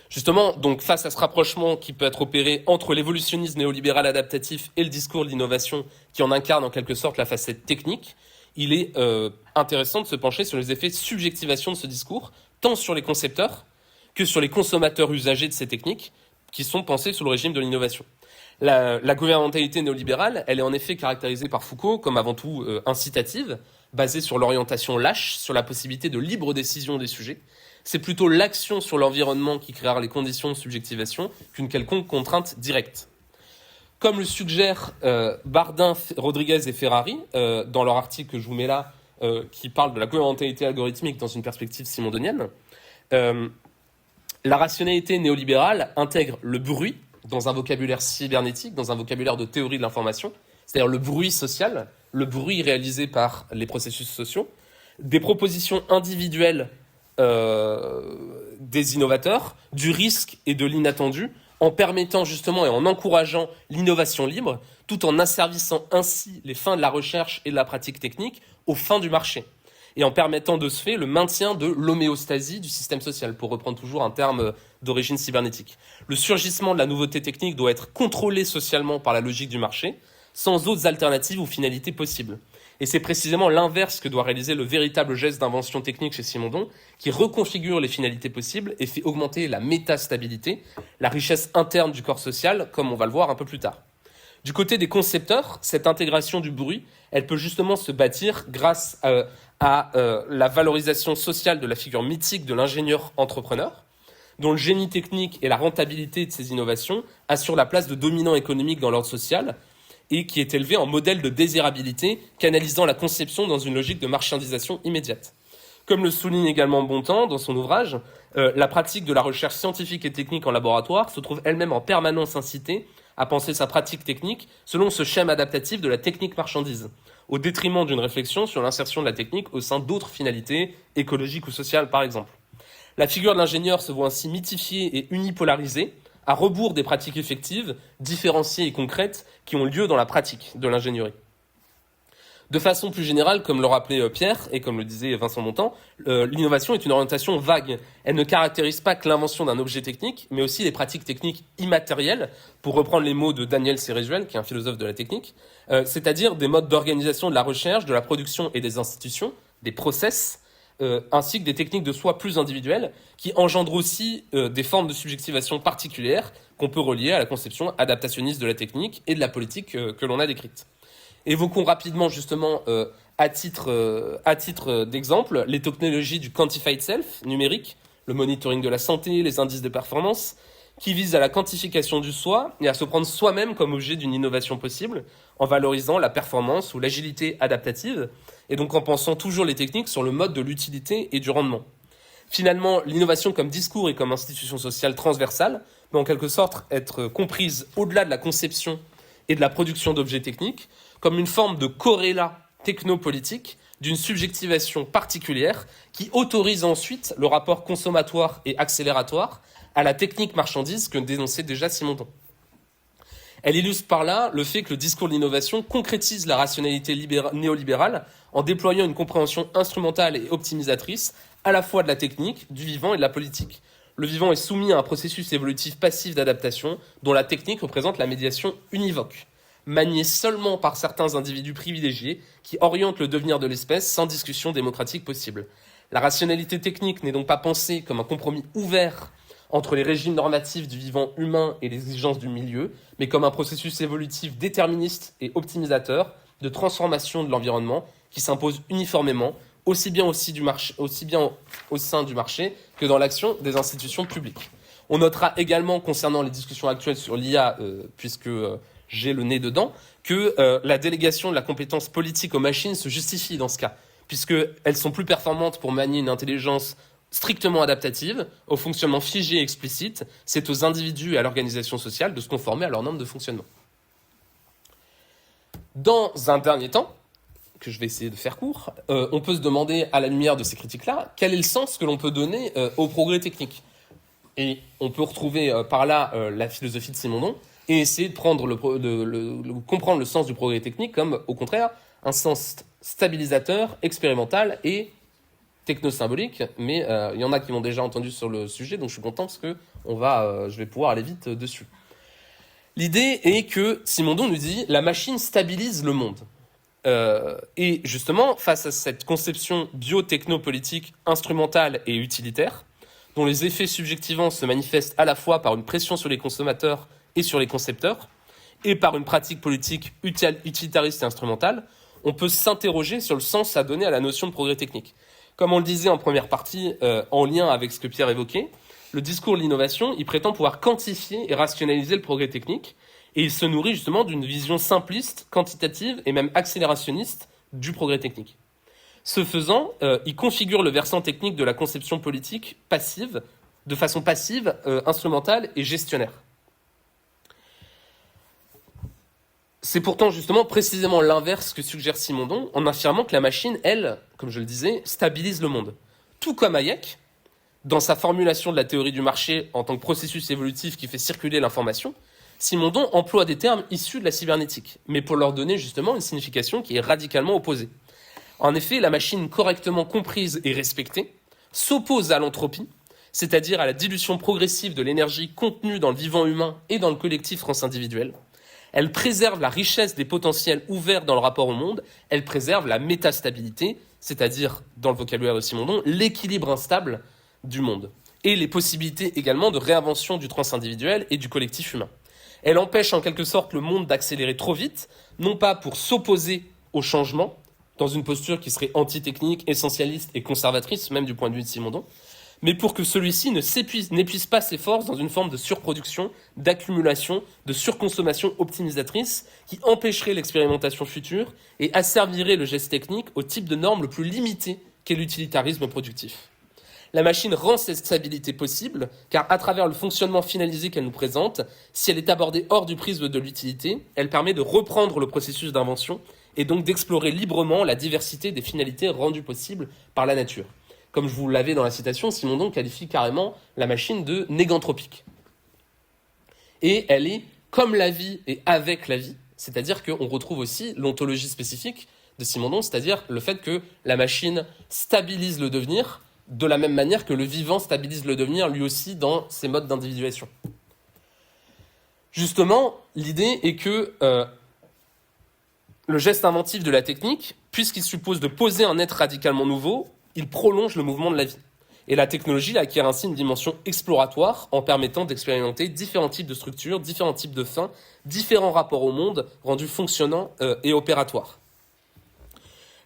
Justement, donc face à ce rapprochement qui peut être opéré entre l'évolutionnisme néolibéral adaptatif et le discours de l'innovation qui en incarne en quelque sorte la facette technique, il est intéressant de se pencher sur les effets de subjectivation de ce discours, tant sur les concepteurs que sur les consommateurs usagers de ces techniques qui sont pensés sous le régime de l'innovation. La gouvernementalité néolibérale, elle est en effet caractérisée par Foucault comme avant tout incitative, basée sur l'orientation lâche, sur la possibilité de libre décision des sujets. C'est plutôt l'action sur l'environnement qui créera les conditions de subjectivation qu'une quelconque contrainte directe. Comme le suggèrent Bardin, Rodriguez et Ferrari, dans leur article que je vous mets là, qui parle de la gouvernementalité algorithmique dans une perspective simondonienne, la rationalité néolibérale intègre le bruit dans un vocabulaire cybernétique, dans un vocabulaire de théorie de l'information, c'est-à-dire le bruit social, le bruit réalisé par les processus sociaux, des propositions individuelles des innovateurs, du risque et de l'inattendu, en permettant justement et en encourageant l'innovation libre, tout en asservissant ainsi les fins de la recherche et de la pratique technique aux fins du marché, et en permettant de ce fait le maintien de l'homéostasie du système social, pour reprendre toujours un terme d'origine cybernétique. Le surgissement de la nouveauté technique doit être contrôlé socialement par la logique du marché, sans autres alternatives ou finalités possibles. Et c'est précisément l'inverse que doit réaliser le véritable geste d'invention technique chez Simondon, qui reconfigure les finalités possibles et fait augmenter la métastabilité, la richesse interne du corps social, comme on va le voir un peu plus tard. Du côté des concepteurs, cette intégration du bruit, elle peut justement se bâtir grâce à la valorisation sociale de la figure mythique de l'ingénieur entrepreneur, dont le génie technique et la rentabilité de ses innovations assurent la place de dominant économique dans l'ordre social, et qui est élevé en modèle de désirabilité, canalisant la conception dans une logique de marchandisation immédiate. Comme le souligne également Bontemps dans son ouvrage, la pratique de la recherche scientifique et technique en laboratoire se trouve elle-même en permanence incitée à penser sa pratique technique selon ce schéma adaptatif de la technique marchandise, au détriment d'une réflexion sur l'insertion de la technique au sein d'autres finalités, écologiques ou sociales par exemple. La figure de l'ingénieur se voit ainsi mythifiée et unipolarisée, à rebours des pratiques effectives, différenciées et concrètes qui ont lieu dans la pratique de l'ingénierie. De façon plus générale, comme le rappelait Pierre et comme le disait Vincent Bontemps, l'innovation est une orientation vague. Elle ne caractérise pas que l'invention d'un objet technique, mais aussi les pratiques techniques immatérielles, pour reprendre les mots de Daniel Cérézuel, qui est un philosophe de la technique, c'est-à-dire des modes d'organisation de la recherche, de la production et des institutions, des process, ainsi que des techniques de soi plus individuelles, qui engendrent aussi des formes de subjectivation particulières qu'on peut relier à la conception adaptationniste de la technique et de la politique que l'on a décrite. Évoquons rapidement justement à titre d'exemple les technologies du quantified self numérique, le monitoring de la santé, les indices de performance, qui visent à la quantification du soi et à se prendre soi-même comme objet d'une innovation possible, en valorisant la performance ou l'agilité adaptative, et donc en pensant toujours les techniques sur le mode de l'utilité et du rendement. Finalement, l'innovation comme discours et comme institution sociale transversale peut en quelque sorte être comprise au-delà de la conception et de la production d'objets techniques, comme une forme de corrélat technopolitique d'une subjectivation particulière qui autorise ensuite le rapport consommatoire et accélératoire à la technique marchandise que dénonçait déjà Simondon. Elle illustre par là le fait que le discours de l'innovation concrétise la rationalité néolibérale en déployant une compréhension instrumentale et optimisatrice à la fois de la technique, du vivant et de la politique. Le vivant est soumis à un processus évolutif passif d'adaptation dont la technique représente la médiation univoque, maniée seulement par certains individus privilégiés qui orientent le devenir de l'espèce sans discussion démocratique possible. La rationalité technique n'est donc pas pensée comme un compromis ouvert entre les régimes normatifs du vivant humain et les exigences du milieu, mais comme un processus évolutif déterministe et optimisateur de transformation de l'environnement qui s'impose uniformément, aussi bien au sein du marché que dans l'action des institutions publiques. On notera également, concernant les discussions actuelles sur l'IA, puisque j'ai le nez dedans, que la délégation de la compétence politique aux machines se justifie dans ce cas, puisqu'elles sont plus performantes pour manier une intelligence strictement adaptative, au fonctionnement figé et explicite. C'est aux individus et à l'organisation sociale de se conformer à leurs normes de fonctionnement. Dans un dernier temps, que je vais essayer de faire court, on peut se demander, à la lumière de ces critiques-là, quel est le sens que l'on peut donner au progrès technique. Et on peut retrouver par là la philosophie de Simondon et essayer de comprendre le sens du progrès technique comme, au contraire, un sens stabilisateur, expérimental et techno-symbolique. Mais il y en a qui m'ont déjà entendu sur le sujet, donc je suis content parce que je vais pouvoir aller vite dessus. L'idée est que Simondon nous dit « la machine stabilise le monde ». Et justement, face à cette conception biotechnopolitique instrumentale et utilitaire, dont les effets subjectivants se manifestent à la fois par une pression sur les consommateurs et sur les concepteurs, et par une pratique politique utilitariste et instrumentale, on peut s'interroger sur le sens à donner à la notion de progrès technique. Comme on le disait en première partie, en lien avec ce que Pierre évoquait, le discours de l'innovation, il prétend pouvoir quantifier et rationaliser le progrès technique, et il se nourrit justement d'une vision simpliste, quantitative et même accélérationniste du progrès technique. Ce faisant, il configure le versant technique de la conception politique passive, de façon passive, instrumentale et gestionnaire. C'est pourtant justement précisément l'inverse que suggère Simondon en affirmant que la machine, elle, comme je le disais, stabilise le monde. Tout comme Hayek, dans sa formulation de la théorie du marché en tant que processus évolutif qui fait circuler l'information, Simondon emploie des termes issus de la cybernétique, mais pour leur donner justement une signification qui est radicalement opposée. En effet, la machine correctement comprise et respectée s'oppose à l'entropie, c'est-à-dire à la dilution progressive de l'énergie contenue dans le vivant humain et dans le collectif transindividuel. Elle préserve la richesse des potentiels ouverts dans le rapport au monde, elle préserve la métastabilité, c'est-à-dire, dans le vocabulaire de Simondon, l'équilibre instable du monde, et les possibilités également de réinvention du transindividuel et du collectif humain. Elle empêche en quelque sorte le monde d'accélérer trop vite, non pas pour s'opposer au changement, dans une posture qui serait anti-technique, essentialiste et conservatrice, même du point de vue de Simondon, mais pour que celui-ci n'épuise pas ses forces dans une forme de surproduction, d'accumulation, de surconsommation optimisatrice qui empêcherait l'expérimentation future et asservirait le geste technique au type de norme le plus limité qu'est l'utilitarisme productif. La machine rend cette stabilité possible, car à travers le fonctionnement finalisé qu'elle nous présente, si elle est abordée hors du prisme de l'utilité, elle permet de reprendre le processus d'invention et donc d'explorer librement la diversité des finalités rendues possibles par la nature. Comme je vous l'avais dans la citation, Simondon qualifie carrément la machine de négantropique. Et elle est comme la vie et avec la vie, c'est-à-dire qu'on retrouve aussi l'ontologie spécifique de Simondon, c'est-à-dire le fait que la machine stabilise le devenir de la même manière que le vivant stabilise le devenir lui aussi dans ses modes d'individuation. Justement, l'idée est que le geste inventif de la technique, puisqu'il suppose de poser un être radicalement nouveau, il prolonge le mouvement de la vie. Et la technologie acquiert ainsi une dimension exploratoire en permettant d'expérimenter différents types de structures, différents types de fins, différents rapports au monde rendus fonctionnants et opératoires.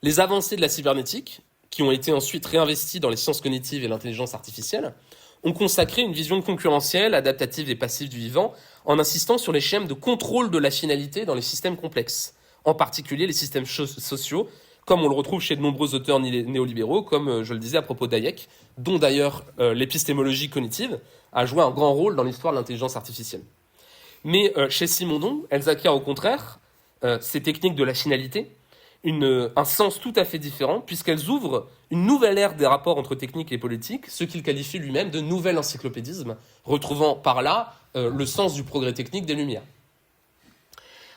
Les avancées de la cybernétique, qui ont été ensuite réinvesties dans les sciences cognitives et l'intelligence artificielle, ont consacré une vision concurrentielle, adaptative et passive du vivant, en insistant sur les schèmes de contrôle de la finalité dans les systèmes complexes, en particulier les systèmes sociaux, comme on le retrouve chez de nombreux auteurs néolibéraux, comme je le disais à propos d'Hayek, dont d'ailleurs l'épistémologie cognitive a joué un grand rôle dans l'histoire de l'intelligence artificielle. Mais chez Simondon, elles acquièrent au contraire, ces techniques de la finalité, un sens tout à fait différent, puisqu'elles ouvrent une nouvelle ère des rapports entre technique et politique, ce qu'il qualifie lui-même de nouvel encyclopédisme, retrouvant par là le sens du progrès technique des Lumières.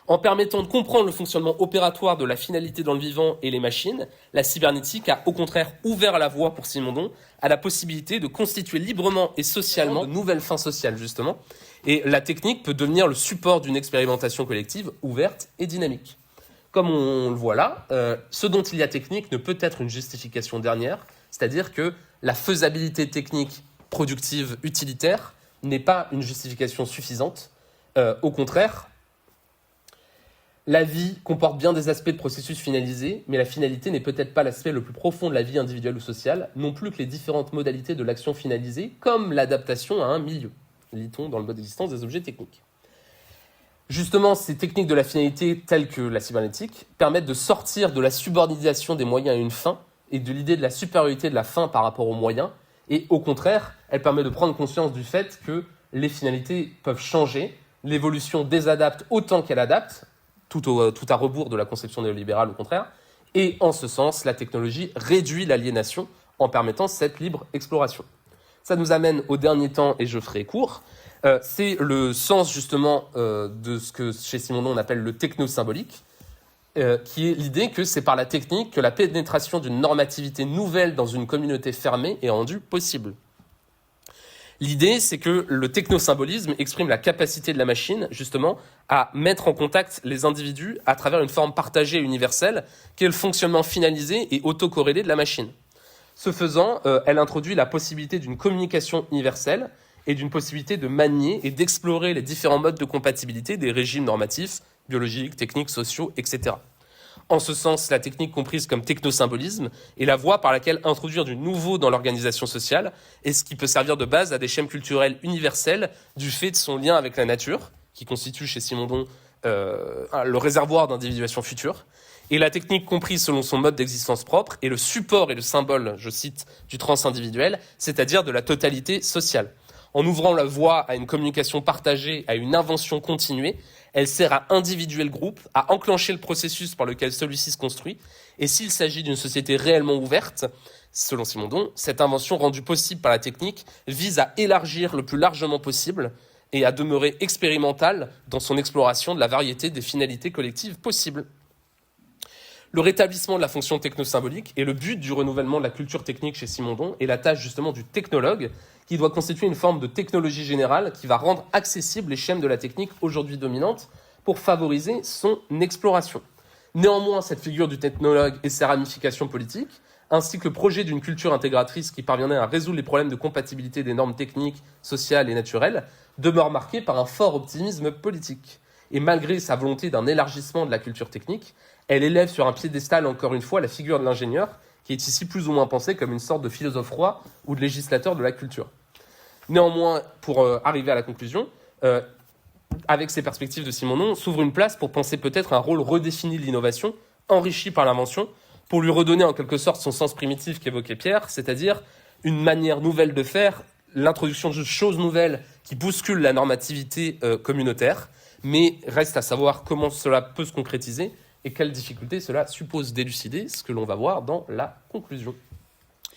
En permettant de comprendre le fonctionnement opératoire de la finalité dans le vivant et les machines, la cybernétique a au contraire ouvert la voie pour Simondon à la possibilité de constituer librement et socialement de nouvelles fins sociales, justement. Et la technique peut devenir le support d'une expérimentation collective ouverte et dynamique. Comme on le voit là, ce dont il y a technique ne peut être une justification dernière, c'est-à-dire que la faisabilité technique productive utilitaire n'est pas une justification suffisante. Au contraire, la vie comporte bien des aspects de processus finalisés, mais la finalité n'est peut-être pas l'aspect le plus profond de la vie individuelle ou sociale, non plus que les différentes modalités de l'action finalisée, comme l'adaptation à un milieu, lit-on dans le mode d'existence des objets techniques. Justement, ces techniques de la finalité, telles que la cybernétique, permettent de sortir de la subordination des moyens à une fin et de l'idée de la supériorité de la fin par rapport aux moyens, et au contraire, elle permet de prendre conscience du fait que les finalités peuvent changer, l'évolution désadapte autant qu'elle adapte, tout à rebours de la conception néolibérale au contraire, et en ce sens, la technologie réduit l'aliénation en permettant cette libre exploration. Ça nous amène au dernier temps, et je ferai court, c'est le sens justement de ce que chez Simondon on appelle le technosymbolique, qui est l'idée que c'est par la technique que la pénétration d'une normativité nouvelle dans une communauté fermée est rendue possible. L'idée, c'est que le technosymbolisme exprime la capacité de la machine, justement, à mettre en contact les individus à travers une forme partagée et universelle, qui est le fonctionnement finalisé et autocorrélé de la machine. Ce faisant, elle introduit la possibilité d'une communication universelle et d'une possibilité de manier et d'explorer les différents modes de compatibilité des régimes normatifs, biologiques, techniques, sociaux, etc. En ce sens, la technique comprise comme technosymbolisme est la voie par laquelle introduire du nouveau dans l'organisation sociale et ce qui peut servir de base à des schèmes culturels universels du fait de son lien avec la nature, qui constitue chez Simondon le réservoir d'individuation future. Et la technique comprise selon son mode d'existence propre est le support et le symbole, je cite, du transindividuel, c'est-à-dire de la totalité sociale. En ouvrant la voie à une communication partagée, à une invention continuée, elle sert à individuer le groupe, à enclencher le processus par lequel celui-ci se construit. Et s'il s'agit d'une société réellement ouverte, selon Simondon, cette invention rendue possible par la technique vise à élargir le plus largement possible et à demeurer expérimentale dans son exploration de la variété des finalités collectives possibles. Le rétablissement de la fonction technosymbolique est le but du renouvellement de la culture technique chez Simondon et la tâche justement du technologue qui doit constituer une forme de technologie générale qui va rendre accessibles les schèmes de la technique aujourd'hui dominante pour favoriser son exploration. Néanmoins, cette figure du technologue et ses ramifications politiques, ainsi que le projet d'une culture intégratrice qui parviendrait à résoudre les problèmes de compatibilité des normes techniques, sociales et naturelles, demeure marquée par un fort optimisme politique. Et malgré sa volonté d'un élargissement de la culture technique, elle élève sur un piédestal encore une fois la figure de l'ingénieur, qui est ici plus ou moins pensé comme une sorte de philosophe roi ou de législateur de la culture. Néanmoins, pour arriver à la conclusion, avec ces perspectives de Simondon, s'ouvre une place pour penser peut-être un rôle redéfini de l'innovation, enrichi par l'invention, pour lui redonner en quelque sorte son sens primitif qu'évoquait Pierre, c'est-à-dire une manière nouvelle de faire, l'introduction de choses nouvelles qui bousculent la normativité communautaire, mais reste à savoir comment cela peut se concrétiser et quelles difficultés cela suppose d'élucider, ce que l'on va voir dans la conclusion.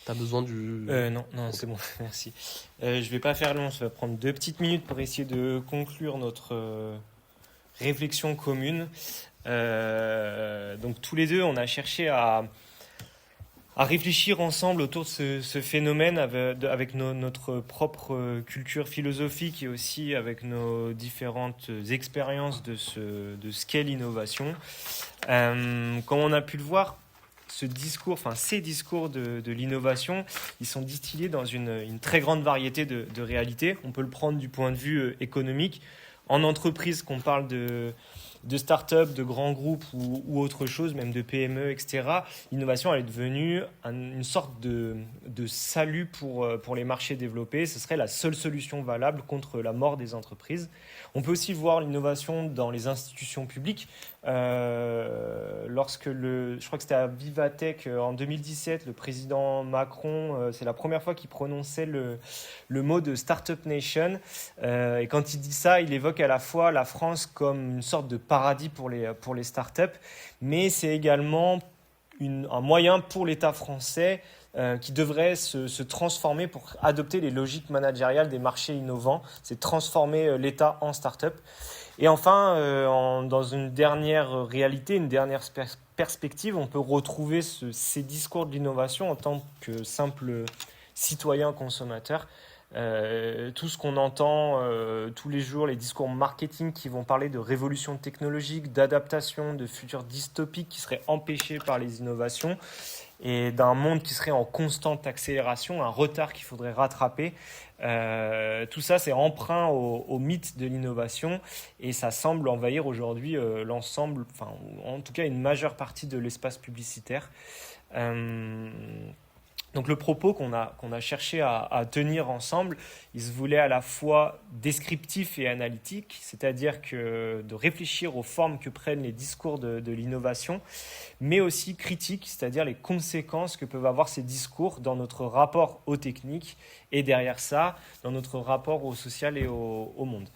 T'as besoin du... Non, c'est bon, merci. Je vais pas faire long, ça va prendre 2 petites minutes pour essayer de conclure notre réflexion commune. Donc tous les deux, on a cherché à réfléchir ensemble autour de ce phénomène avec notre propre culture philosophique et aussi avec nos différentes expériences de ce qu'est l'innovation. Comme on a pu le voir, ces discours de l'innovation, ils sont distillés dans une très grande variété de réalités. On peut le prendre du point de vue économique. En entreprise, qu'on parle de start-up, de grands groupes ou autre chose, même de PME, etc., l'innovation elle est devenue une sorte de salut pour les marchés développés. Ce serait la seule solution valable contre la mort des entreprises. On peut aussi voir l'innovation dans les institutions publiques. Lorsque je crois que c'était à Vivatech en 2017, le président Macron, c'est la première fois qu'il prononçait le mot de Startup Nation. Et quand il dit ça, il évoque à la fois la France comme une sorte de paradis pour les startups, mais c'est également un moyen pour l'État français qui devrait se transformer pour adopter les logiques managériales des marchés innovants, c'est transformer l'État en start-up. Et enfin, dans une dernière réalité, une dernière perspective, on peut retrouver ces discours de l'innovation en tant que simple citoyen consommateur. Tout ce qu'on entend tous les jours, les discours marketing qui vont parler de révolution technologique, d'adaptation, de futurs dystopiques qui seraient empêchés par les innovations et d'un monde qui serait en constante accélération, un retard qu'il faudrait rattraper. Tout ça, c'est emprunt au mythe de l'innovation et ça semble envahir aujourd'hui l'ensemble, enfin, en tout cas une majeure partie de l'espace publicitaire. Donc le propos qu'on a cherché à tenir ensemble, il se voulait à la fois descriptif et analytique, c'est-à-dire de réfléchir aux formes que prennent les discours de l'innovation, mais aussi critique, c'est-à-dire les conséquences que peuvent avoir ces discours dans notre rapport aux techniques et derrière ça, dans notre rapport au social et au monde.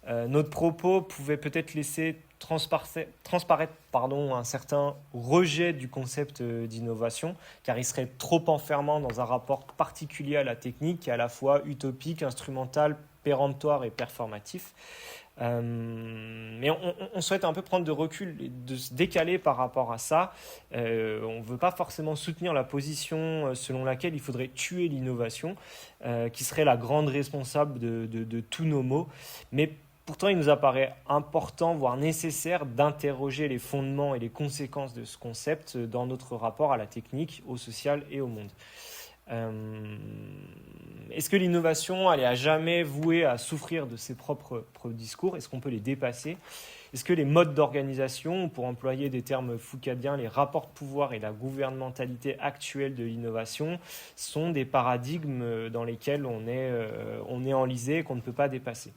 Notre propos pouvait peut-être laisser transparaître un certain rejet du concept d'innovation, car il serait trop enfermant dans un rapport particulier à la technique, qui est à la fois utopique, instrumental, péremptoire et performatif. Mais on souhaite un peu prendre de recul et de se décaler par rapport à ça. On ne veut pas forcément soutenir la position selon laquelle il faudrait tuer l'innovation, qui serait la grande responsable de tous nos maux, mais pourtant, il nous apparaît important, voire nécessaire, d'interroger les fondements et les conséquences de ce concept dans notre rapport à la technique, au social et au monde. Est-ce que l'innovation, elle est à jamais vouée à souffrir de ses propres discours ? Est-ce qu'on peut les dépasser ? Est-ce que les modes d'organisation, pour employer des termes foucaldiens, les rapports de pouvoir et la gouvernementalité actuelle de l'innovation sont des paradigmes dans lesquels on est enlisé et qu'on ne peut pas dépasser ?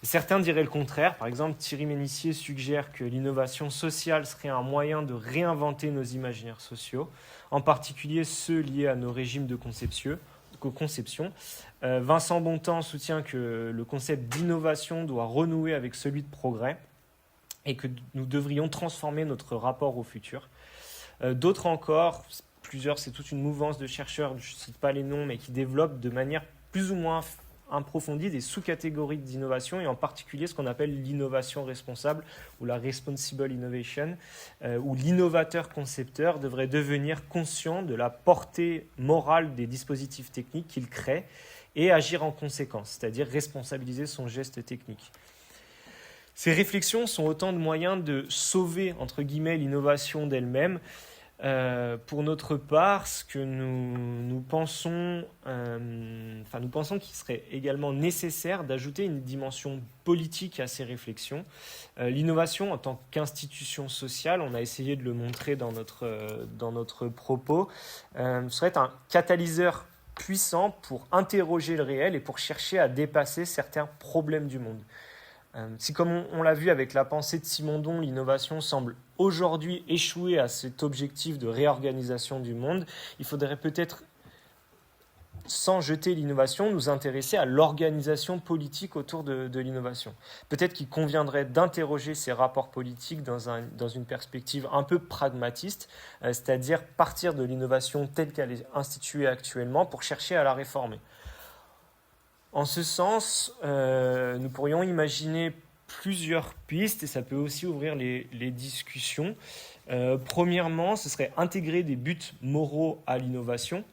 Certains diraient le contraire. Par exemple, Thierry Ménissier suggère que l'innovation sociale serait un moyen de réinventer nos imaginaires sociaux, en particulier ceux liés à nos régimes de conception. Vincent Bontemps soutient que le concept d'innovation doit renouer avec celui de progrès et que nous devrions transformer notre rapport au futur. D'autres encore, plusieurs, c'est toute une mouvance de chercheurs, je ne cite pas les noms, mais qui développent de manière plus ou moins approfondie des sous-catégories d'innovation et en particulier ce qu'on appelle l'innovation responsable ou la responsible innovation, où l'innovateur-concepteur devrait devenir conscient de la portée morale des dispositifs techniques qu'il crée et agir en conséquence, c'est-à-dire responsabiliser son geste technique. Ces réflexions sont autant de moyens de sauver, entre guillemets, l'innovation d'elle-même. Pour notre part, ce que nous pensons qu'il serait également nécessaire d'ajouter une dimension politique à ces réflexions. L'innovation en tant qu'institution sociale, on a essayé de le montrer dans notre propos, serait un catalyseur puissant pour interroger le réel et pour chercher à dépasser certains problèmes du monde. Si, comme on l'a vu avec la pensée de Simondon, l'innovation semble aujourd'hui échouer à cet objectif de réorganisation du monde, il faudrait peut-être, sans jeter l'innovation, nous intéresser à l'organisation politique autour de l'innovation. Peut-être qu'il conviendrait d'interroger ces rapports politiques dans une perspective un peu pragmatiste, c'est-à-dire partir de l'innovation telle qu'elle est instituée actuellement pour chercher à la réformer. En ce sens, nous pourrions imaginer plusieurs pistes et ça peut aussi ouvrir les discussions. Premièrement, ce serait intégrer des buts moraux à l'innovation,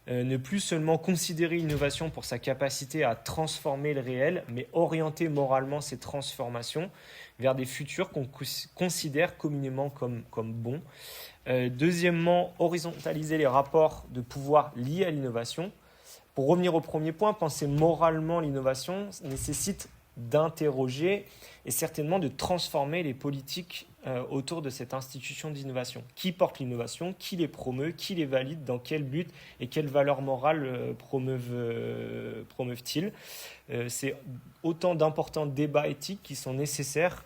ne plus seulement considérer l'innovation pour sa capacité à transformer le réel, mais orienter moralement ces transformations vers des futurs qu'on considère communément comme bons. Deuxièmement, horizontaliser les rapports de pouvoir liés à l'innovation. Pour revenir au premier point, penser moralement l'innovation nécessite d'interroger et certainement de transformer les politiques autour de cette institution d'innovation. Qui porte l'innovation? Qui les promeut? Qui les valide? Dans quel but? Et quelles valeurs morales promeuvent-ils? C'est autant d'importants débats éthiques qui sont nécessaires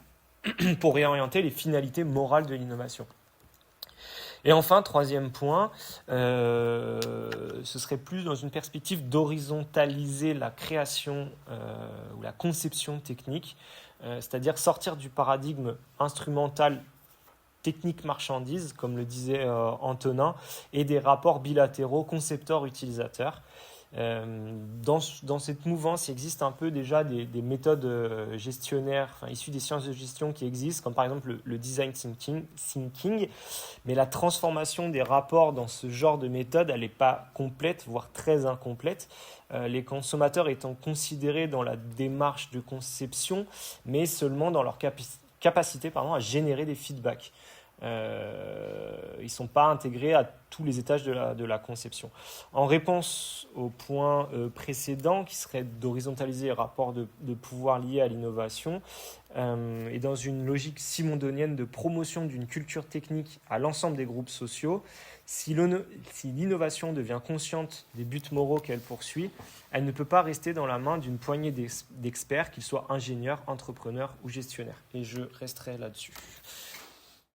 pour réorienter les finalités morales de l'innovation. Et enfin, troisième point, ce serait plus dans une perspective d'horizontaliser la création ou la conception technique, c'est-à-dire sortir du paradigme instrumental technique-marchandise, comme le disait Antonin, et des rapports bilatéraux concepteur-utilisateur. Dans cette mouvance, il existe un peu déjà des méthodes gestionnaires issues des sciences de gestion qui existent, comme par exemple le design thinking, mais la transformation des rapports dans ce genre de méthode, elle n'est pas complète, voire très incomplète. Les consommateurs étant considérés dans la démarche de conception, mais seulement dans leur capacité à générer des feedbacks. Ils ne sont pas intégrés à tous les étages de la conception. En réponse au point précédent, qui serait d'horizontaliser les rapports de pouvoir liés à l'innovation, et dans une logique simondonienne de promotion d'une culture technique à l'ensemble des groupes sociaux, si l'innovation devient consciente des buts moraux qu'elle poursuit, elle ne peut pas rester dans la main d'une poignée d'experts, qu'ils soient ingénieurs, entrepreneurs ou gestionnaires. Et je resterai là-dessus.